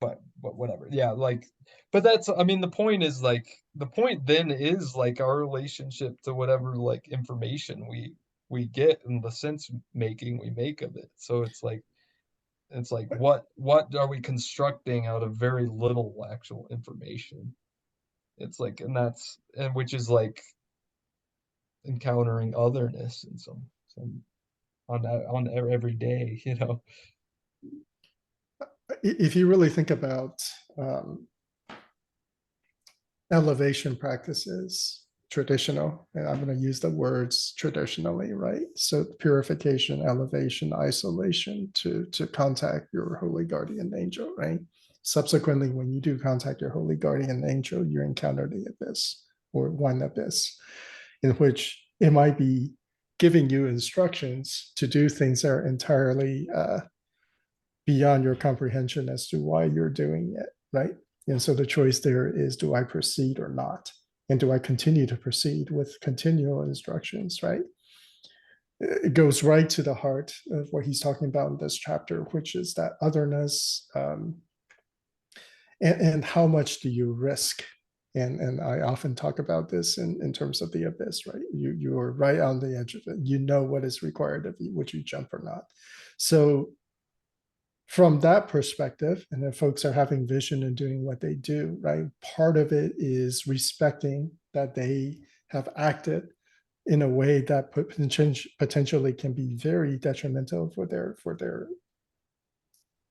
but whatever, yeah, like, but that's, I mean, the point is like the point then is like our relationship to whatever like information we get and the sense making we make of it. So it's like what are we constructing out of very little actual information? It's like, and which is like encountering otherness in some on every day, you know. If you really think about elevation practices, traditional, and I'm going to use the words traditionally, right? So purification, elevation, isolation to contact your holy guardian angel, right? Subsequently, when you do contact your holy guardian angel, you encounter the abyss or one abyss, in which it might be giving you instructions to do things that are entirely beyond your comprehension as to why you're doing it, right? And so the choice there is, do I proceed or not? And do I continue to proceed with continual instructions, right? It goes right to the heart of what he's talking about in this chapter, which is that otherness, and how much do you risk And I often talk about this in terms of the abyss, right? You are right on the edge of it. You know what is required of you, would you jump or not? So from that perspective, and if folks are having vision and doing what they do, right? Part of it is respecting that they have acted in a way that potentially can be very detrimental for their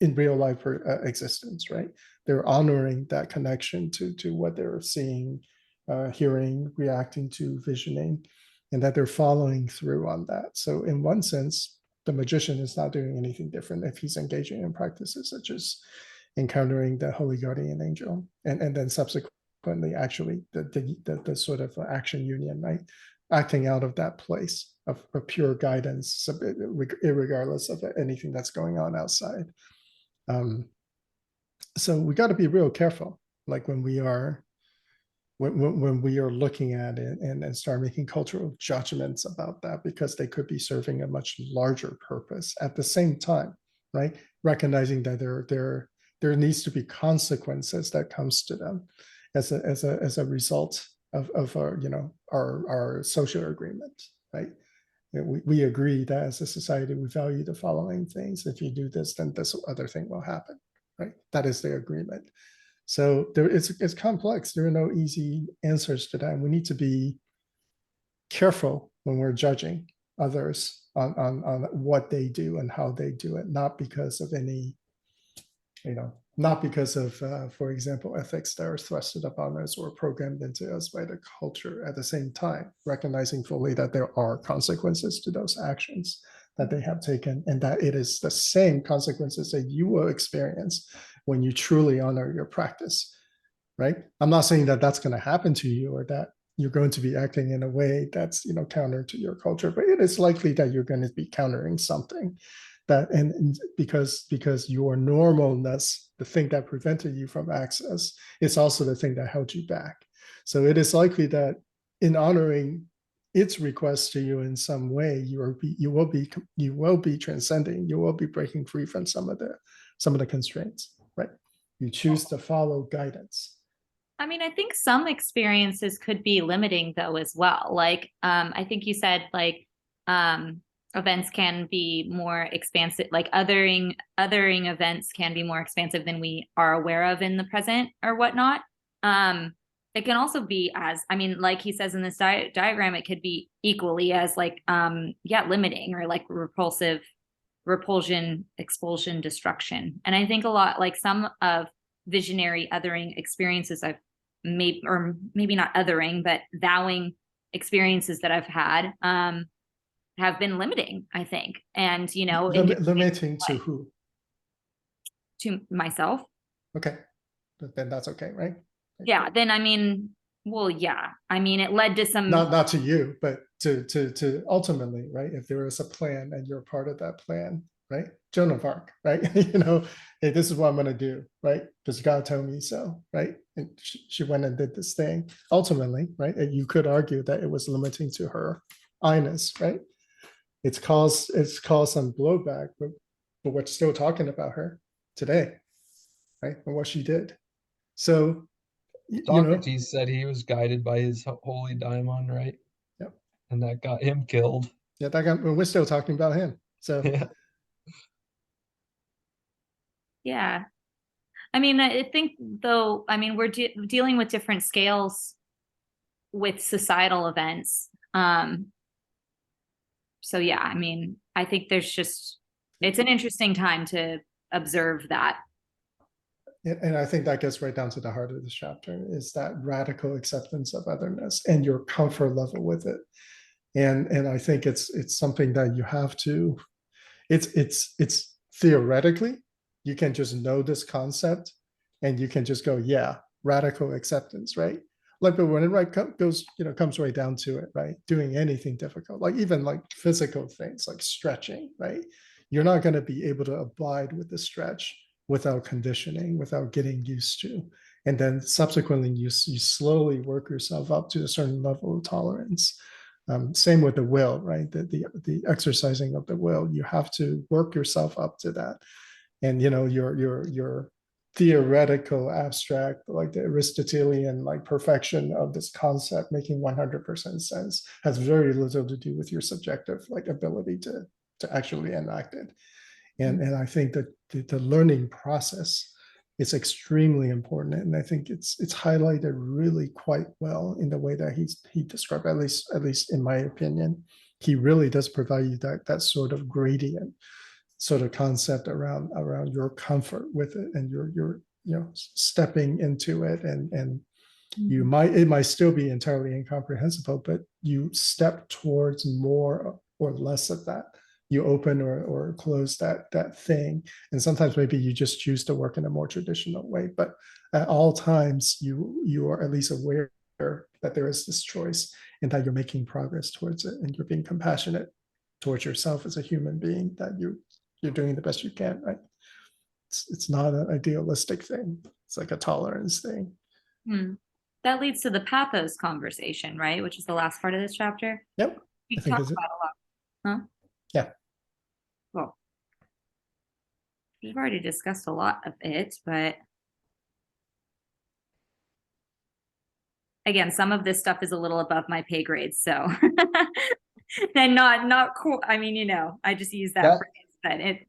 in real life existence, right? They're honoring that connection to what they're seeing, hearing, reacting to, visioning, and that they're following through on that. So in one sense, the magician is not doing anything different if he's engaging in practices such as encountering the holy guardian angel, and then subsequently actually the sort of action union, right? Acting out of that place of pure guidance, regardless of anything that's going on outside. So we got to be real careful, like when we are looking at it and start making cultural judgments about that, because they could be serving a much larger purpose at the same time, right? Recognizing that there needs to be consequences that comes to them as a result of our social agreement, right? We agree that as a society we value the following things. If you do this, then this other thing will happen, right? That is the agreement. So it's complex. There are no easy answers to that. And we need to be careful when we're judging others on what they do and how they do it, not because of any, not because of, for example, ethics that are thrusted upon us or programmed into us by the culture. At the same time, recognizing fully that there are consequences to those actions that they have taken, and that it is the same consequences that you will experience when you truly honor your practice, right? I'm not saying that that's going to happen to you or that you're going to be acting in a way that's counter to your culture, but it is likely that you're going to be countering something that, and because your normalness, the thing that prevented you from access, is also the thing that held you back. So it is likely that in honoring its request to you in some way, you will be transcending, you will be breaking free from some of the constraints, right? You choose to follow guidance. I mean, I think some experiences could be limiting though as well. Like, I think you said like events can be more expansive, like othering events can be more expansive than we are aware of in the present or whatnot. It can also be as, I mean, like he says in this diagram, it could be equally as like, limiting or like repulsion, expulsion, destruction. And I think a lot, like some of visionary othering experiences I've maybe not othering, but vowing experiences that I've had, have been limiting, I think. And, limiting to who? To myself. Okay. Then that's okay, right? Yeah. Then, I mean, well, yeah. I mean, it led to some. Not to you, but to ultimately, right? If there is a plan and you're part of that plan, right? Joan of Arc, right? Hey, this is what I'm going to do, right? Because God told me so, right? And she went and did this thing. Ultimately, right? And you could argue that it was limiting to her I-ness, right? It's caused some blowback, but we're still talking about her today, right? And what she did. So, Socrates said he was guided by his holy daimon, right? Yep. And that got him killed. Yeah, we're still talking about him. So yeah. I mean, I think though, I mean, we're dealing with different scales with societal events. So yeah, I mean, I think it's an interesting time to observe that. And I think that gets right down to the heart of this chapter, is that radical acceptance of otherness and your comfort level with it. And I think it's something that you have to, it's theoretically, you can just know this concept and you can just go, yeah, radical acceptance, right? Like, but when it comes right down to it, right? Doing anything difficult, like even like physical things like stretching, right? You're not going to be able to abide with the stretch without conditioning, without getting used to. And then subsequently, you slowly work yourself up to a certain level of tolerance. Same with the will, right? The exercising of the will, you have to work yourself up to that. And your theoretical abstract, like the Aristotelian like perfection of this concept making 100% sense has very little to do with your subjective like ability to actually enact it. And I think that the learning process is extremely important, and I think it's highlighted really quite well in the way that he described, at least in my opinion. He really does provide you that sort of gradient sort of concept around your comfort with it, and your stepping into it, and it might still be entirely incomprehensible, but you step towards more or less of that. You open or close that thing, and sometimes maybe you just choose to work in a more traditional way. But at all times, you are at least aware that there is this choice, and that you're making progress towards it, and you're being compassionate towards yourself as a human being. That you're doing the best you can. Right? It's not an idealistic thing. It's like a tolerance thing. That leads to the pathos conversation, right? Which is the last part of this chapter. Yep. We I think talk is it. about a lot. Huh? Yeah. Well, we've already discussed a lot of it, but again, some of this stuff is a little above my pay grade, so and not cool. I mean, I just use that phrase, but it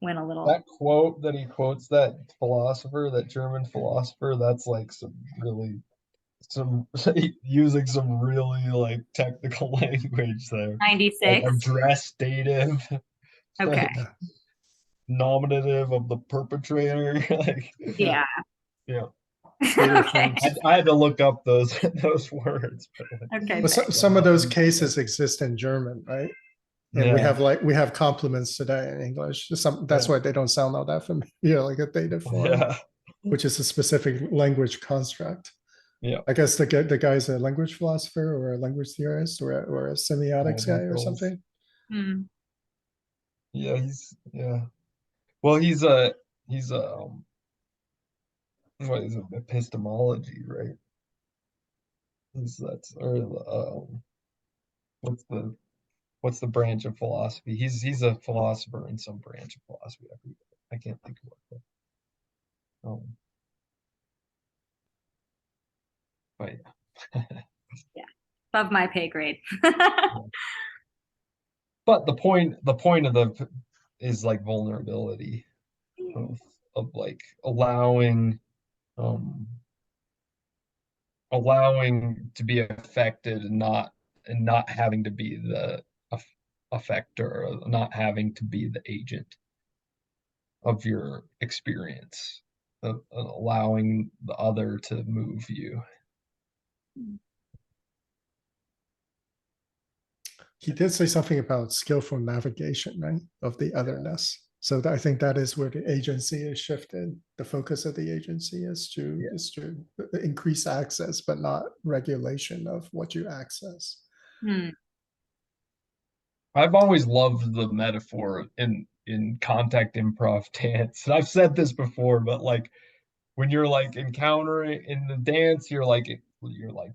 went a little. That quote that he quotes, that philosopher, that German philosopher, that's like using some really like technical language there. 96. Like address dative. Okay. Like, nominative of the perpetrator. Like, Yeah. Yeah. Okay. I had to look up those words. Okay. But some of those cases exist in German, right? And Yeah. we have complements today in English. That's why they don't sound all that familiar, like a dative form, Yeah. which is a specific language construct. Yeah. I guess the guy's a language philosopher or a language theorist or a semiotics guy or something. Yeah, Well, he's a what is it, epistemology, right? What's the branch of philosophy? He's a philosopher in some branch of philosophy. I can't think of what. But Yeah, above my pay grade. But the point of is like vulnerability of like allowing to be affected and not having to be the affector, or not having to be the agent of your experience, of allowing the other to move you. He did say something about skillful navigation, right, of the otherness. So I think that is where the agency is shifted. The focus of the agency is to increase access, but not regulation of what you access. I've always loved the metaphor in contact improv dance. And I've said this before, but like when you're like encountering in the dance, you're like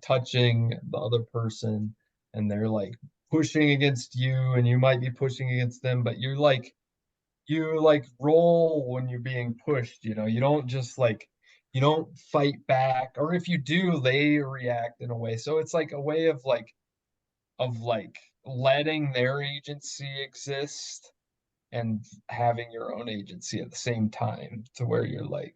touching the other person, and they're like pushing against you, and you might be pushing against them, but you roll when you're being pushed. You don't just like, you don't fight back, or if you do, they react in a way. So it's like a way of like letting their agency exist and having your own agency at the same time, to where you're like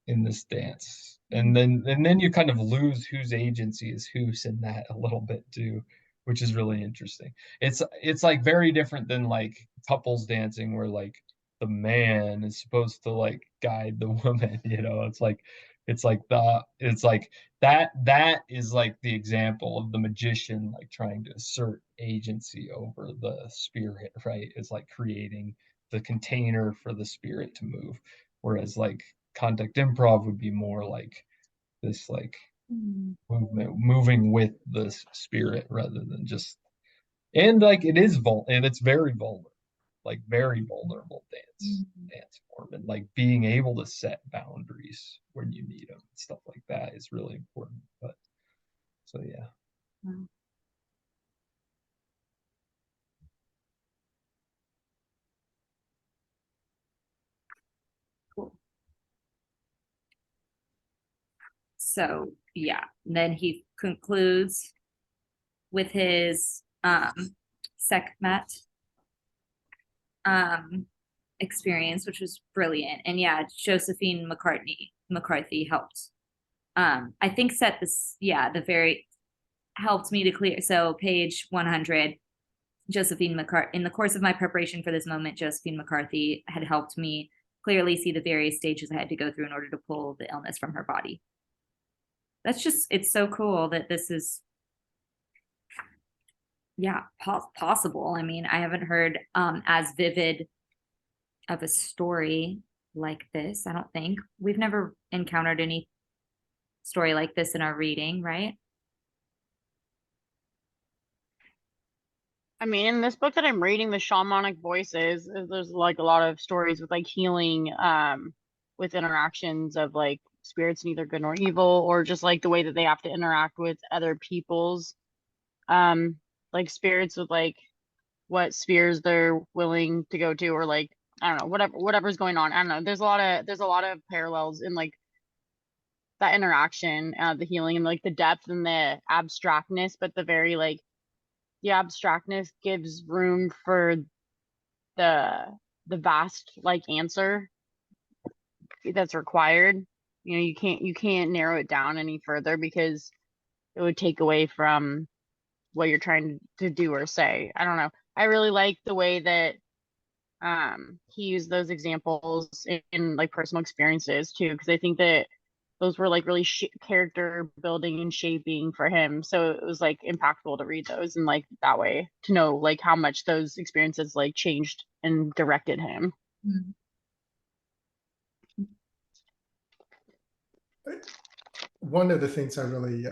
in this dance, and then you kind of lose whose agency is whose in that a little bit too, which is really interesting. It's like very different than like couples dancing, where like the man is supposed to like guide the woman. That is like the example of the magician like trying to assert agency over the spirit, right? It's like creating the container for the spirit to move, whereas like contact improv would be more like this like moving with the spirit rather than just, and like it's very vulnerable, like very vulnerable dance form, and like being able to set boundaries when you need them, stuff like that is really important. But so yeah. Cool. So yeah, then he concludes with his Sekhmet experience, which was brilliant. And yeah, Josephine McCarthy helped. I think set this, yeah, the very helped me to clear. So page 100, Josephine McCarthy, in the course of my preparation for this moment, Josephine McCarthy had helped me clearly see the various stages I had to go through in order to pull the illness from her body. That's just, it's so cool that this is, yeah, possible. I mean, I haven't heard as vivid of a story like this. I don't think we've never encountered any story like this in our reading, right? I mean, in this book that I'm reading, the shamanic voices, there's like a lot of stories with like healing, with interactions of like spirits, neither good nor evil, or just like the way that they have to interact with other people's, like spirits with like what spheres they're willing to go to, or like, I don't know, whatever's going on. I don't know. There's a lot of parallels in like that interaction, the healing and like the depth and the abstractness, but the very like the abstractness gives room for the vast like answer that's required. You know, you can't narrow it down any further because it would take away from what you're trying to do or say. I don't know. I really like the way that he used those examples in like personal experiences too, because I think that those were like really character building and shaping for him. So it was like impactful to read those and like that way to know like how much those experiences like changed and directed him. Mm-hmm. One of the things that really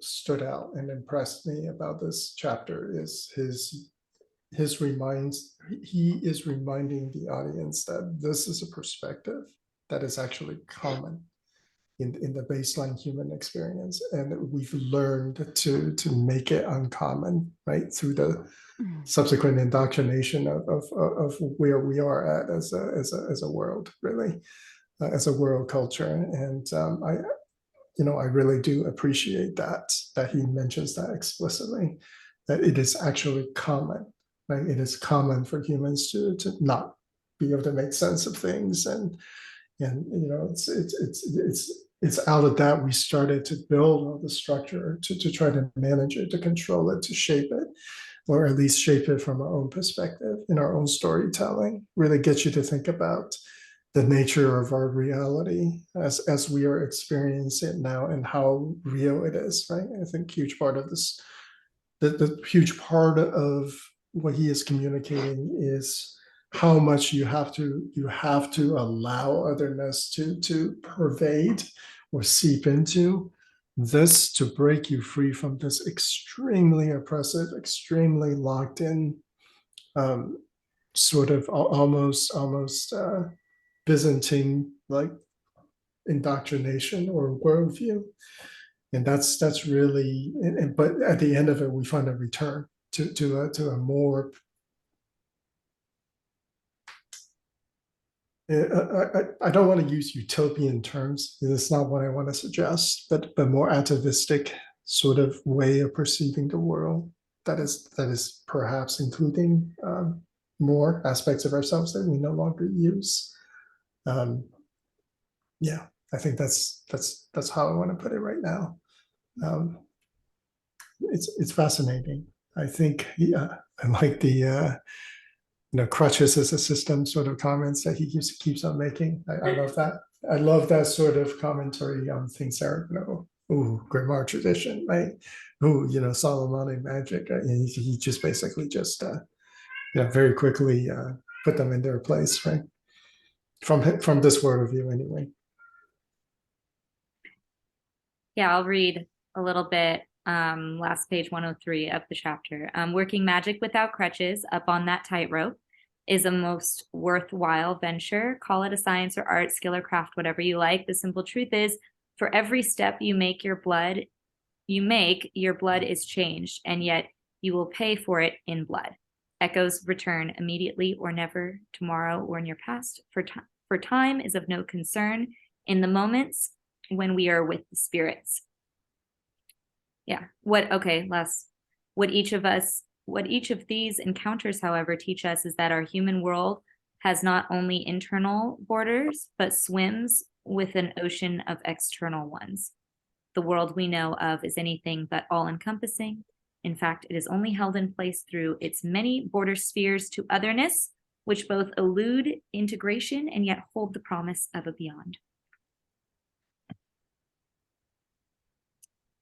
stood out and impressed me about this chapter is he is reminding the audience that this is a perspective that is actually common in the baseline human experience, and we've learned to make it uncommon, right, through the subsequent indoctrination of where we are at as a world, really, as a world culture. And I really do appreciate that he mentions that explicitly, that it is actually common, right? It is common for humans to not be able to make sense of things, and it's out of that we started to build all the structure to try to manage it, to control it, to shape it, or at least shape it from our own perspective in our own storytelling. Really gets you to think about the nature of our reality as we are experiencing it now and how real it is, right? I think huge part of this, the huge part of what he is communicating is how much you have to allow otherness to pervade or seep into this, to break you free from this extremely oppressive, extremely locked in, sort of almost Byzantine like indoctrination or worldview. And that's really, but at the end of it, we find a return to a more, I don't want to use utopian terms. It's not what I want to suggest, but more atavistic sort of way of perceiving the world that is perhaps including more aspects of ourselves that we no longer use. Yeah, I think that's how I want to put it right now. It's fascinating. I think I like the crutches as a system sort of comments that he keeps on making. I love that. I love that sort of commentary on things that are, Grimoire tradition, right? Solomonic magic. He just basically just very quickly put them in their place, right? From this world of view, anyway. Yeah, I'll read a little bit. Last page 103 of the chapter. Working magic without crutches up on that tightrope is a most worthwhile venture. Call it a science or art, skill or craft, whatever you like. The simple truth is, for every step you make, your blood is changed, and yet you will pay for it in blood. Echoes return immediately or never, tomorrow or in your past. For time is of no concern. In the moments when we are with the spirits. Yeah. What each of these encounters, however, teach us is that our human world has not only internal borders, but swims with an ocean of external ones. The world we know of is anything but all-encompassing. In fact, it is only held in place through its many border spheres to otherness, which both elude integration and yet hold the promise of a beyond.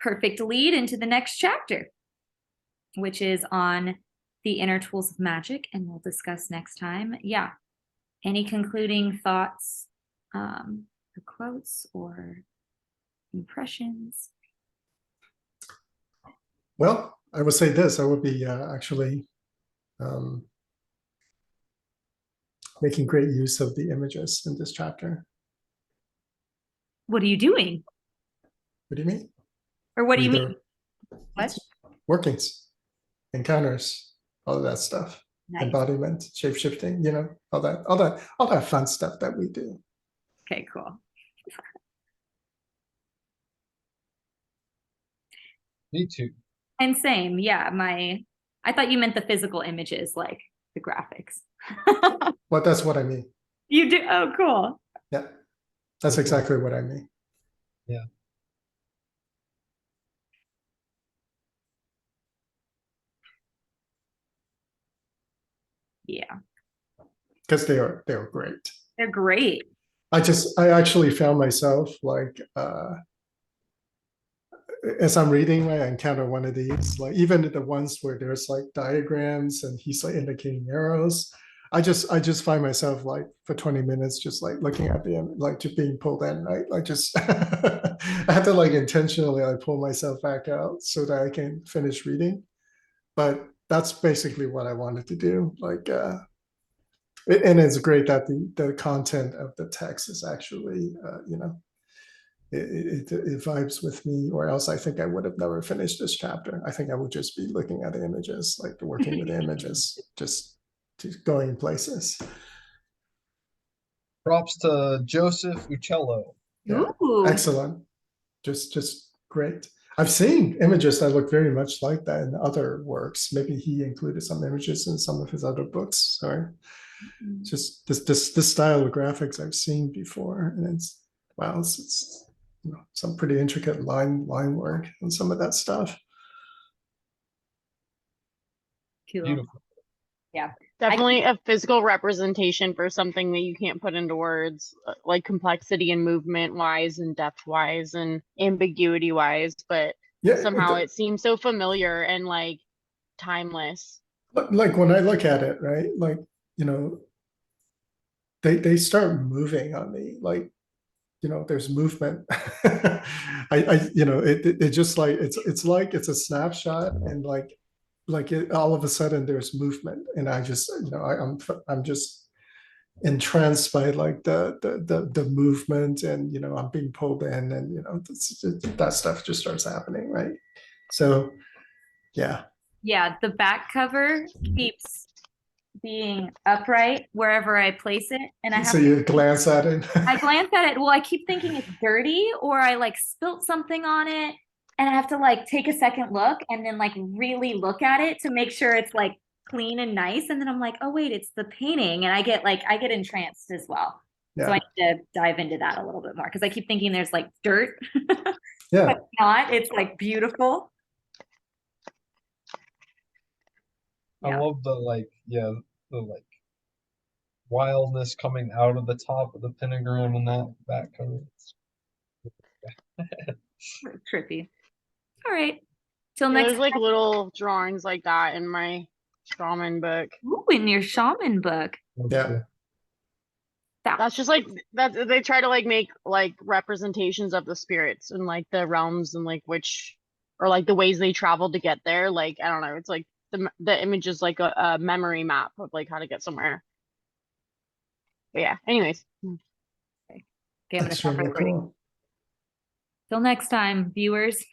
Perfect lead into the next chapter, which is on the inner tools of magic, and we'll discuss next time. Yeah. Any concluding thoughts, or quotes, or impressions? Well, I would say this. I would be actually making great use of the images in this chapter. What are you doing? What do you mean? Or what do you Either mean? What? Workings, encounters, all of that stuff. Nice. Embodiment, shape-shifting, you know, all that fun stuff that we do. Okay, cool. Me too. And same, yeah. I thought you meant the physical images, like the graphics. Well, that's what I mean. You do? Oh, cool. Yeah, that's exactly what I mean. Yeah. Yeah, Because they're great. they're great. I actually found myself like as I'm reading, I encounter one of these, like even the ones where there's like diagrams and he's like indicating arrows. I just find myself like for 20 minutes just like looking at the like just being pulled in, right? Like just I have to like intentionally like pull myself back out so that I can finish reading. But that's basically what I wanted to do. Like and it's great that the content of the text is actually you know, it vibes with me, or else I think I would have never finished this chapter. I think I would just be looking at the images, like working with the images, just going places. Props to Joseph Uccello. Yeah, Ooh. excellent. Just great. I've seen images that look very much like that in other works. Maybe he included some images in some of his other books. Sorry. Just this style of graphics I've seen before, and it's wow, it's you know, some pretty intricate line work and some of that stuff. Cool. Beautiful. Yeah. Definitely a physical representation for something that you can't put into words, like complexity and movement wise and depth wise and ambiguity wise, but Yeah, somehow it seems so familiar and like timeless. like when I look at it, right? Like, you know, they start moving on me. Like, you know, there's movement. I you know, it just like it's like it's a snapshot, and like it, all of a sudden there's movement, and I just, you know, I'm just entranced by like the movement, and you know, I'm being pulled in, and you know, that stuff just starts happening, right? So yeah. Yeah, the back cover keeps being upright wherever I place it, and I have So you glance at it. I glance at it. Well, I keep thinking it's dirty, or I like spilt something on it, and I have to like take a second look and then like really look at it to make sure it's like clean and nice. And then I'm like, oh wait, it's the painting, and I get entranced as well. So Yeah. I need to dive into that a little bit more because I keep thinking there's like dirt, Yeah. but it's not. It's like beautiful. I love the like wildness coming out of the top of the pentagram and that back cover. Trippy. All right. Till Yeah, next there's like time. little drawings like that in my shaman book. Ooh, in your shaman book. Yeah. That's just like that they try to like make like representations of the spirits and like the realms and like which or like the ways they travel to get there. Like I don't know, it's like the image is like a memory map of like how to get somewhere. But yeah, anyways. Okay, I'm gonna stop Extremely recording. cool. Till next time, viewers.